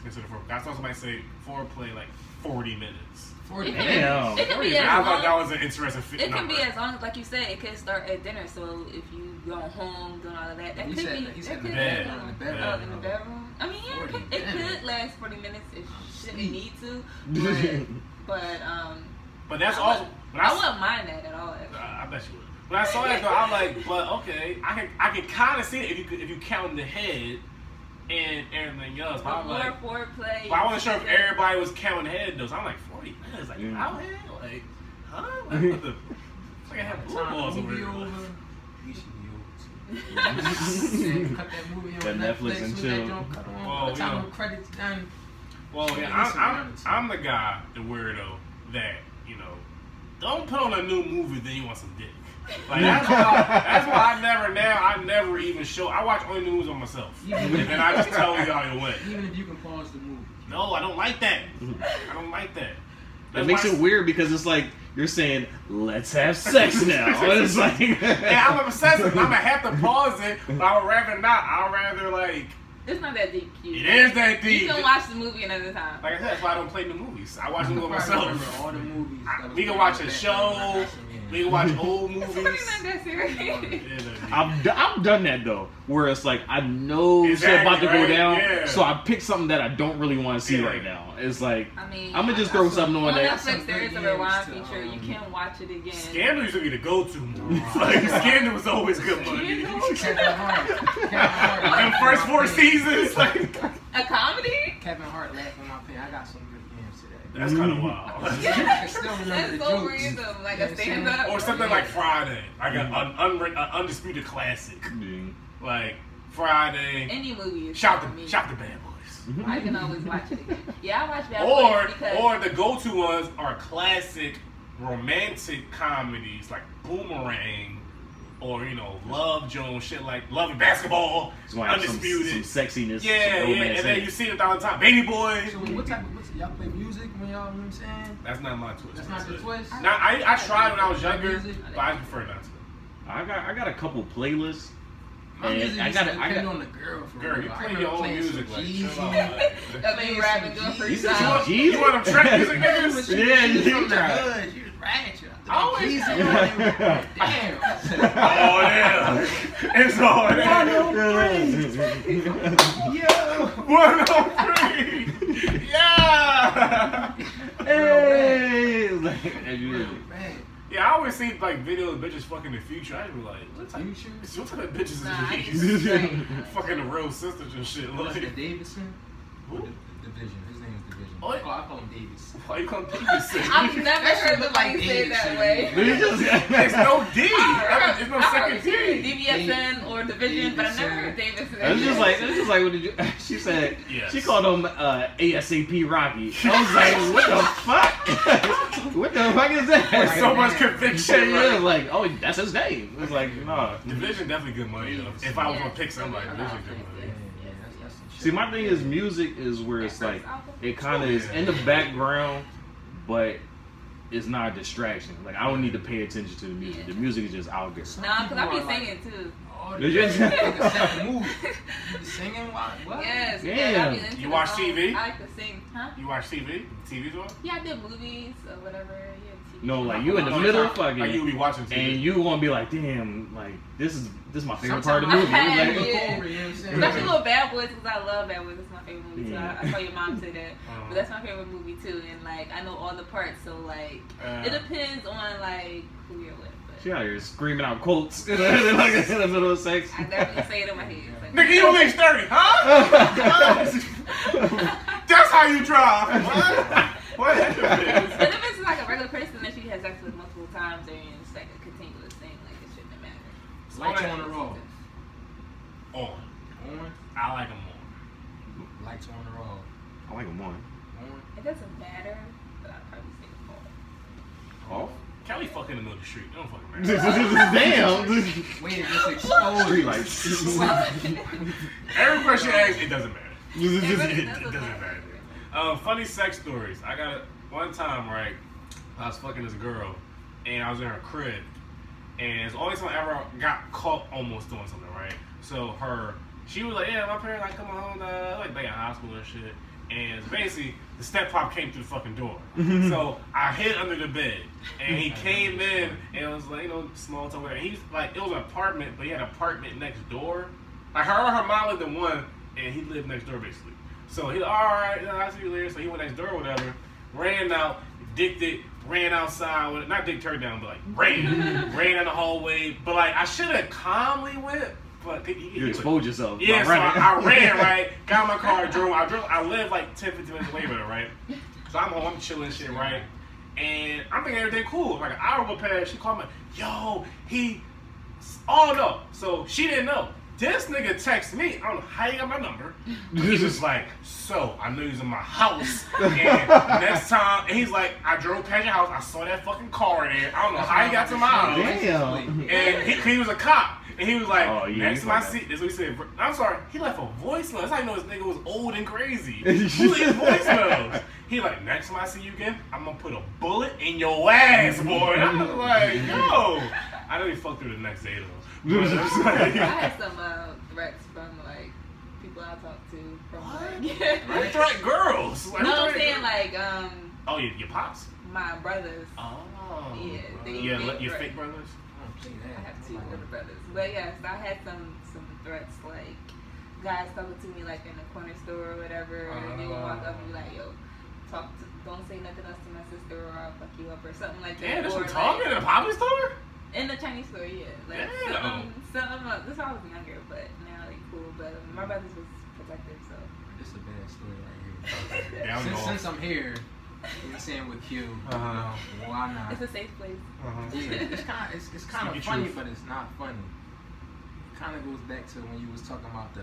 consider foreplay? I saw somebody say foreplay like 40 minutes. 40 It can, Damn. it can be I as thought that long. was an interesting It can number. be as long as, like you said, it could start at dinner. So if you go home doing all of that, that He could said- be. he said That could in the be bed. long. In the bedroom. Oh, in the bedroom. I mean, yeah, 40 it minutes. could last 40 minutes. It shouldn't Sweet. need to, but But that's I also. wouldn't- when I I, wouldn't mind that at all. Actually. I bet you would. When I saw that though, I'm like, but okay, I can kind of see it if you count the head and everything else. But I'm More like, foreplay. but I wasn't sure if everybody was counting head though. So I'm like 40 minutes, like Yeah. out here, like huh? Like, what the? Like I have blue balls over movie here. over, we should be over too. Cut that movie on That Netflix and soon chill. that joint cut on. Well, By the time you know. the credits done. Well, yeah, I'm the guy, the weirdo that don't put on a new movie then you want some dick. Like that's why I never even show. I watch only movies on myself, and then I just tell y'all it went. Even if you can pause the movie. No, I don't like that. I don't like that. It makes it weird because it's like you're saying, let's have sex now. It's like, Yeah, I'm obsessed. I'm gonna have to pause it, but I would rather not. I'd rather like. It's not that deep. It is that deep. You can watch the movie another time. Like I said, that's why I don't play the movies. I watch them with I remember myself. all the movies. that was We can going watch on a back show. then. We can watch old It's movies. really not that serious. It is that deep. I've done that though, where it's like I know shit Exactly, about to go right? down, Yeah. so I pick something that I don't really want to see Yeah. right now. It's like I mean, I'm gonna just throw something on on that. Netflix there is a Good rewind games to, feature. You can watch it again. Scandal used to be the go-to movie. Like Scandal was always good money. Kevin Hart. Them first 4 seasons, like A comedy? Kevin Hart laughing in my pen. I got some good games today. that's kind of wild. I can still remember That's the so jokes. random. Like Yeah, a stand-up. Or something like Friday, like an undisputed classic, like Friday. Any movie is Shout for the me. Bad Boys. I can always watch it again. Yeah, I watch Bad Boys because Or the go-to ones are classic romantic comedies like Boomerang or Love Jones, shit like Love and Basketball, Undisputed, some sexiness. Yeah, and then you see it all the time. Baby Boy. So what y'all play music when y'all? You know what I'm saying? That's not my twist. That's not the twist. Now I tried when I was younger, but I prefer not to. I got a couple playlists. My music I got on the girl. For girl, you play your own music like chill out. That mean rapping doing freestyle. You want them trap music niggas? Yeah, you from the hood. You was ratchet. Damn. Oh yeah. It's all Yo. 103. Yeah. Hey. Yeah, I always see like videos of bitches fucking the future. I be like, what type of bitches is these? Fucking the real sisters and shit. What's the Davidson? Who? Division. His name is Division. Oh, I call him Davis. Why you call him Davidson? I've never heard nobody say it that way. There's no D. There's no second D. DVSN or Division, but I never heard Davidson. It's just like what did you? She said she called him ASAP Rocky. I was like, what the fuck? What the fuck is that? There's so much conviction. Yeah, like, oh, that's his name. It's like, nah. Division definitely good money though. If I was gonna pick somebody, Division good money. See, my thing is music is where it's like it kind of is in the background, but it's not a distraction. Like I don't need to pay attention to the music. The music is just out there. Nah, cause I be singing too. Did you singing? What? Yes. Yeah. You watch TV? I like to sing. Huh? You watch TV? TV's on? Yeah, I did movies or whatever. Yeah, TV. No, like you in the middle fucking. Like you be watching TV. And you gonna be like, damn, like this is my favorite part of the movie. Especially little Bad Boys, because I love Bad Boys. That's my favorite movie. So I saw your mom say that, but that's my favorite movie too. And like I know all the parts, so like it depends on like who you're with. She out here screaming out quotes in the middle of sex. I definitely say it in my head. Like, nigga, you only 30, huh? That's how you drive. What? But if it's like a regular person that she has sex with multiple times and it's like a continuous thing, like it shouldn't matter. Lights on or off? On. I like them on. Lights on or off? I like them on. It doesn't matter, but I'd probably say off. Off? Kelly fuck in the middle of the street. It don't fucking matter. Damn. Wait, it just exposed. Street lights. Every question asks, it doesn't matter. It doesn't matter. Funny sex stories. I got one time, right? I was fucking this girl, and I was in her crib, and it's the only time I ever got caught almost doing something, right? So she was like, yeah, my parents like coming home, like they in hospital and shit. And basically, the step pop came through the fucking door. So I hid under the bed, and he came in, and it was like, small talk. And he's like, it was an apartment, but he had an apartment next door. Like her mom lived in one, and he lived next door basically. So he's like, all right, I'll see you later. So he went next door or whatever, ran out, dicked it, ran outside, not dicked her down, but like ran down the hallway. But like I should have calmly went. But you exposed yourself. Yeah, so I ran, right? Got in my car, drove. I live like 10, 15 minutes away from her, right? So I'm home, I'm chilling shit, right? And I'm thinking everything cool. Like an hour will pass, she called me, yo, oh no. So she didn't know. This nigga texted me, I don't know how he got my number. He was like, so, I know he was in my house. And next time, and he's like, I drove past your house, I saw that fucking car in there. I don't know how he got to my house. Damn. And he was a cop. And he was like, next time I see, this is what he said. I'm sorry, he left a voicemail. That's how you know this nigga was old and crazy. Who leaves voicemails? He like, next time I see you again, I'm gonna put a bullet in your ass, boy. And I was like, yo. I know he fucked through the next day though. I had some threats from like people I talked to from like threat girls. Like, no, I'm saying like oh, your pops? My brothers. Oh. Yeah, your fake brothers? I have two older brothers. But yes, I had some threats like guys talking to me like in the corner store or whatever, and they would walk up and be like, yo, don't say nothing else to my sister or I'll fuck you up or something like that. Damn, that's what like, talking in a poppy store? In the Chinese store, yeah. Like damn. This is how I was younger, but now like cool. But my brothers was protective, so. This is a bad story right here. Since I'm here, you're saying with Q, why not? It's a safe place. Yeah, it's kind of funny, but it's not funny. It kind of goes back to when you was talking about the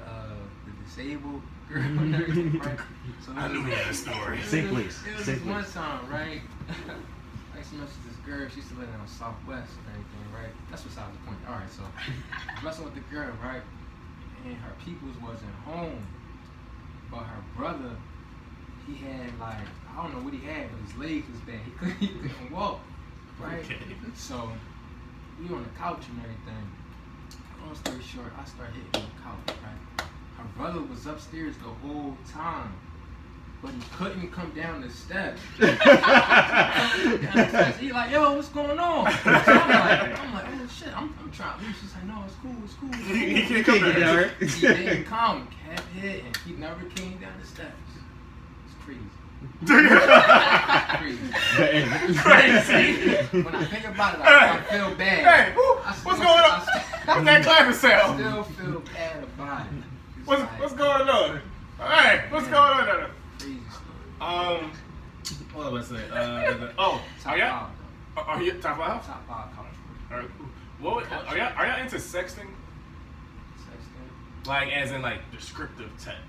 disabled girl and everything, right? So I knew he had a story. Safe place. It was this one time, right? Like text message this girl. She used to live in the Southwest and everything, right? That's besides the point. All right, so messing with the girl, right? And her peoples wasn't home, but her brother, he had like, I don't know what he had, but his legs was bad. He couldn't walk, right? Okay. So we on the couch and everything. Long story short, I started hitting the couch, right? Her brother was upstairs the whole time, but he couldn't come down the steps. He like, yo, what's going on? So I'm like, oh shit, I'm trying. She's like, no, it's cool. He can't get down. He didn't come, kept hitting. He never came down the steps. It's crazy. Crazy. When I think about it, I feel bad. Hey, what's going on? What's that clapping sound? I still feel bad about it. What's going on? Hey, what's going on there? Crazy story. What was I saying? Are you top 5? Top 5 college. All right, cool. Are y'all into sexting? Sexting. Like, as in like descriptive text?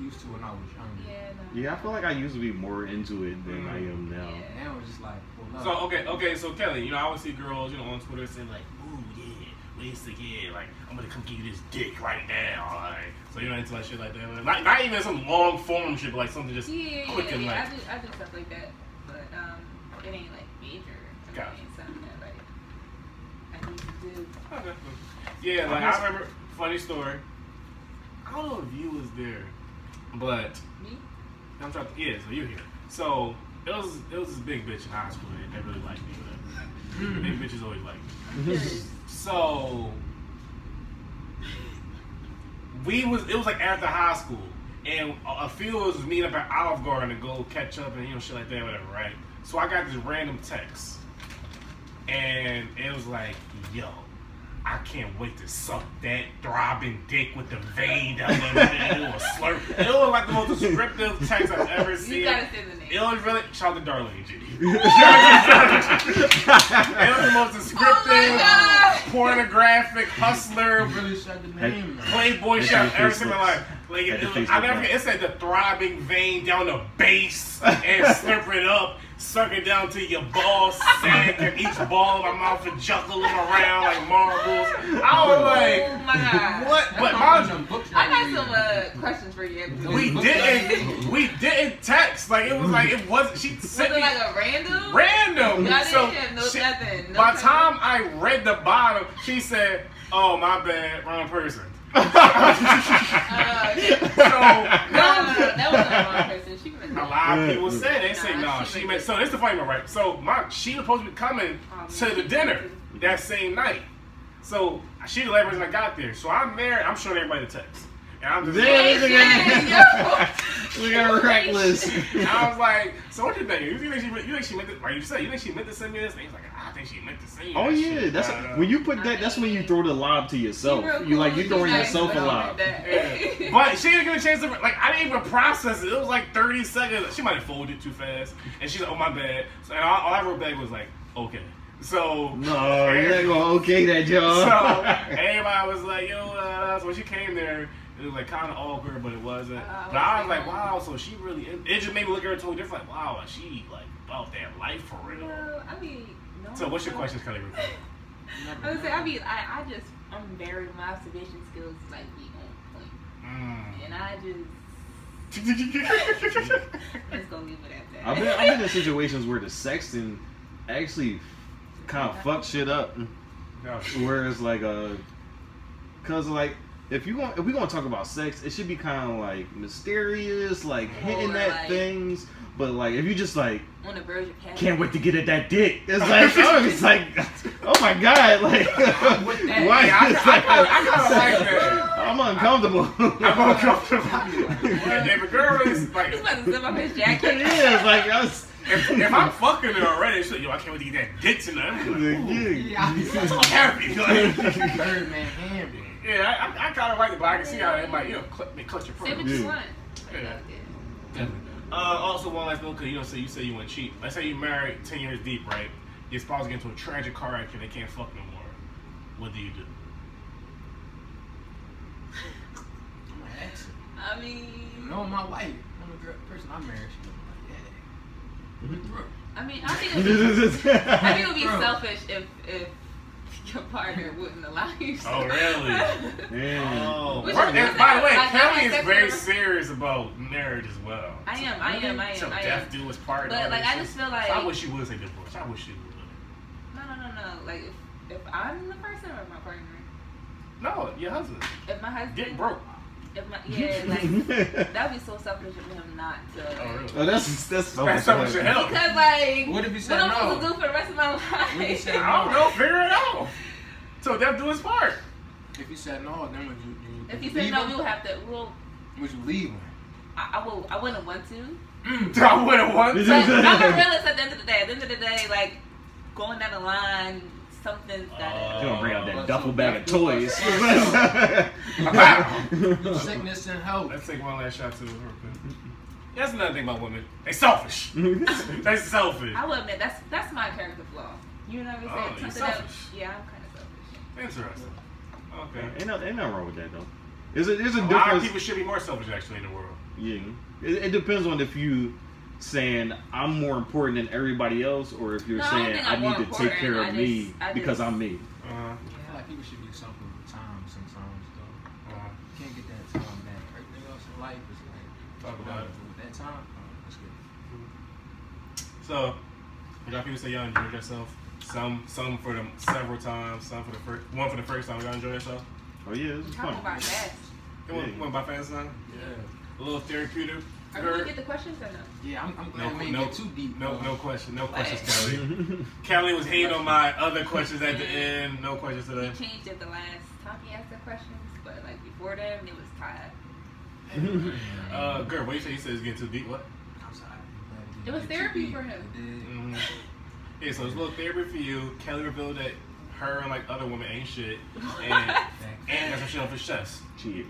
Used to when I was younger. Yeah, no. Yeah, I feel like I used to be more into it than I am now. Yeah. Now it's just like, pull up. So okay, so Kelly, you know, I always see girls, you know, on Twitter saying like, ooh yeah, wasted, yeah, like I'm gonna come give you this dick right now, like, so you're not into like shit like that, like, not even some long form shit, but like something just quick and like. I do stuff like that, but it ain't like major. Gotcha. It ain't something that like I need to do. Okay. Yeah, like I remember, funny story. I don't know if you was there, but Me? I'm trying to, yeah, so you're here. So it was this big bitch in high school that really liked me. Whatever. Big bitches always like me. So it was like after high school, and a few of us was meeting up at Olive Garden to go catch up and, you know, shit like that, whatever, right? So I got this random text, and it was like, yo, I can't wait to suck that throbbing dick with the vein down there. It was slurp. It was like the most descriptive text I've ever seen. You gotta say the name. It was really, shout out to Darlene G. It was the most descriptive, pornographic, hustler, Really said the name. Playboy shit I've ever seen in my life. Like, I never forget, it said the throbbing vein down the base and slurp it up. Suck it down to your ball sack, and each ball in my mouth and juggle them around like marbles. I was like, oh my god. what? But I got some questions for you. we didn't text. Like, it was like, it wasn't, she sent Was it me like a random? random. Y'all So didn't have nothing. by the time I read the bottom, she said, oh, my bad, wrong person. So, No, that wasn't the wrong person. She was a lot of people said they say Nah, no. she She meant meant so. This the funny one, right? So she was supposed to be coming to the dinner that same night. So she the last person I got there. So I'm there. I'm showing everybody the text, and I'm just We got reckless. and I was like, so what you think? You think she meant to? Like you said, you think she meant to send me this? And he's like, I think she meant to send you. Oh that yeah, shit. that's when you put that. That's when you throw the lob to yourself. You throwing yourself a lob. Yeah. But she didn't get a chance to, like, I didn't even process it. It was like 30 seconds. She might have folded too fast. And she's like, oh, my bad. So, and all I wrote back was like, okay. So. No, you're not going to okay that, y'all. So, everybody was like, yo, so when she came there, it was like kind of awkward, but it wasn't. But I was like, wow, so she really, it just made me look at her totally different. Like, wow, she, like, about that life for real. Well, I mean, no. So, what's your question, Kelly? I would say, I'm very, my observation skills, like, be on point. And I just, let's go leave it at that. I've been in situations where the sexting actually kind of fuck shit up. Where it's like, cause like, if we gonna talk about sex, it should be kind of like mysterious, like hinting at like, things. But like, if you just like, on the verge of can't wait to get at that dick. It's like, it's like, oh my god, like, why? I kind of like that. I'm uncomfortable. I'm uncomfortable. If a girl is like, he's about to zip up his jacket. Yeah, it's like I was. If I'm fucking her already, she's like, yo, I can't wait to get that dick tonight. I'm like, I'm so happy. Birdman hand. Yeah, I kind of like it, but I can see how it might, you know, clutch your Say pearls. what you want. Yeah. Also, one last note, because you say you went cheap. Let's say you married 10 years deep, right? Your spouse gets into a tragic car accident, they can't fuck no more. What do you do? I'm an exit. I mean, No, my wife. I'm the person I married. She was like, yeah. I mean, I think it would be selfish if your partner wouldn't allow you. Oh, really? Yeah. Which And is- by the way, like, Kelly I is have very sex serious about marriage as well. I am. So death do his part. But like, I just feel like. So I wish you would say divorce. I wish you would. No. Like, if I'm the person or my partner. No, your husband. If my husband. Get broke. Like that'd be so selfish of him not to. Oh, really? Oh, that's That's so much help. Because like, What if he said what I'm no? supposed to do for the rest of my life? What if he said I don't know. Figure it out. So death do his part. If you said no, then would you? If you leave said no, him? we would have to. Would you leave him? I wouldn't want to. I wouldn't want But to. I'm a realist at the end of the day. At the end of the day, like going down the line, something's gotta. You gonna bring out that But duffel so bag of toys. Sickness and health. Let's take one last shot to her. That's another thing about women. They selfish. They selfish. I will admit that's my character flaw. You know what I'm saying? Oh, you're Something that- selfish. Yeah, I'm kind of selfish. Interesting. Okay. Ain't nothing wrong with that though. There's a A lot of difference. people should be more selfish actually in the world. Yeah, it depends on if you saying I'm more important than everybody else, or if you're No, I don't saying think I I'm need more to take important. care I of me just- because I'm me. Uh-huh. I feel like people should be selfish with time sometimes, though. Uh-huh. You can't get that time back. Everything else in life is like, Talk about it. but with that time, that's good. So, you got people say y'all enjoyed yourself. Some for them several times. Some for the one for the first time. Y'all enjoy yourself. Oh yeah, this is Talking fun. about fast. It went by fast time. Yeah. A little therapeutic. Are we gonna get the questions or no? Yeah, I'm glad we ain't No, get too deep. no though. questions, Kelly. Kelly was hating on my other questions at the end. No questions We today. changed it the last time he asked the questions, but like before then it was tied. Gerb, what you say? You said it's getting too deep. What? I'm sorry. It was therapy for him. It did. Mm-hmm. Yeah, so it's a little therapy for you. Kelly revealed that her and like other women ain't shit, and got some shit off his chest. Shit.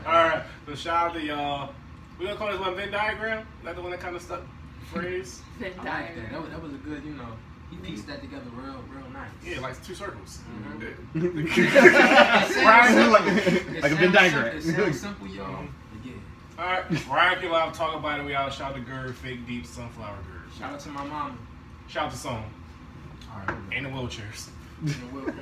All right, so shout out to y'all. We gonna call this one Venn diagram. Is that the one that kind of stuck phrase? Venn I like diagram. that. That was a good, he pieced that together real nice. Yeah, like two circles. Mhm. Right? Like a Venn diagram. It sounds simple, y'all. But yeah. All right, RightonQuelive, talk about it. We out. Shout out to Gerb, fake deep sunflower Gerb. Shout out to my mama. Shout out to Song All right. and the wheelchairs. And the Will.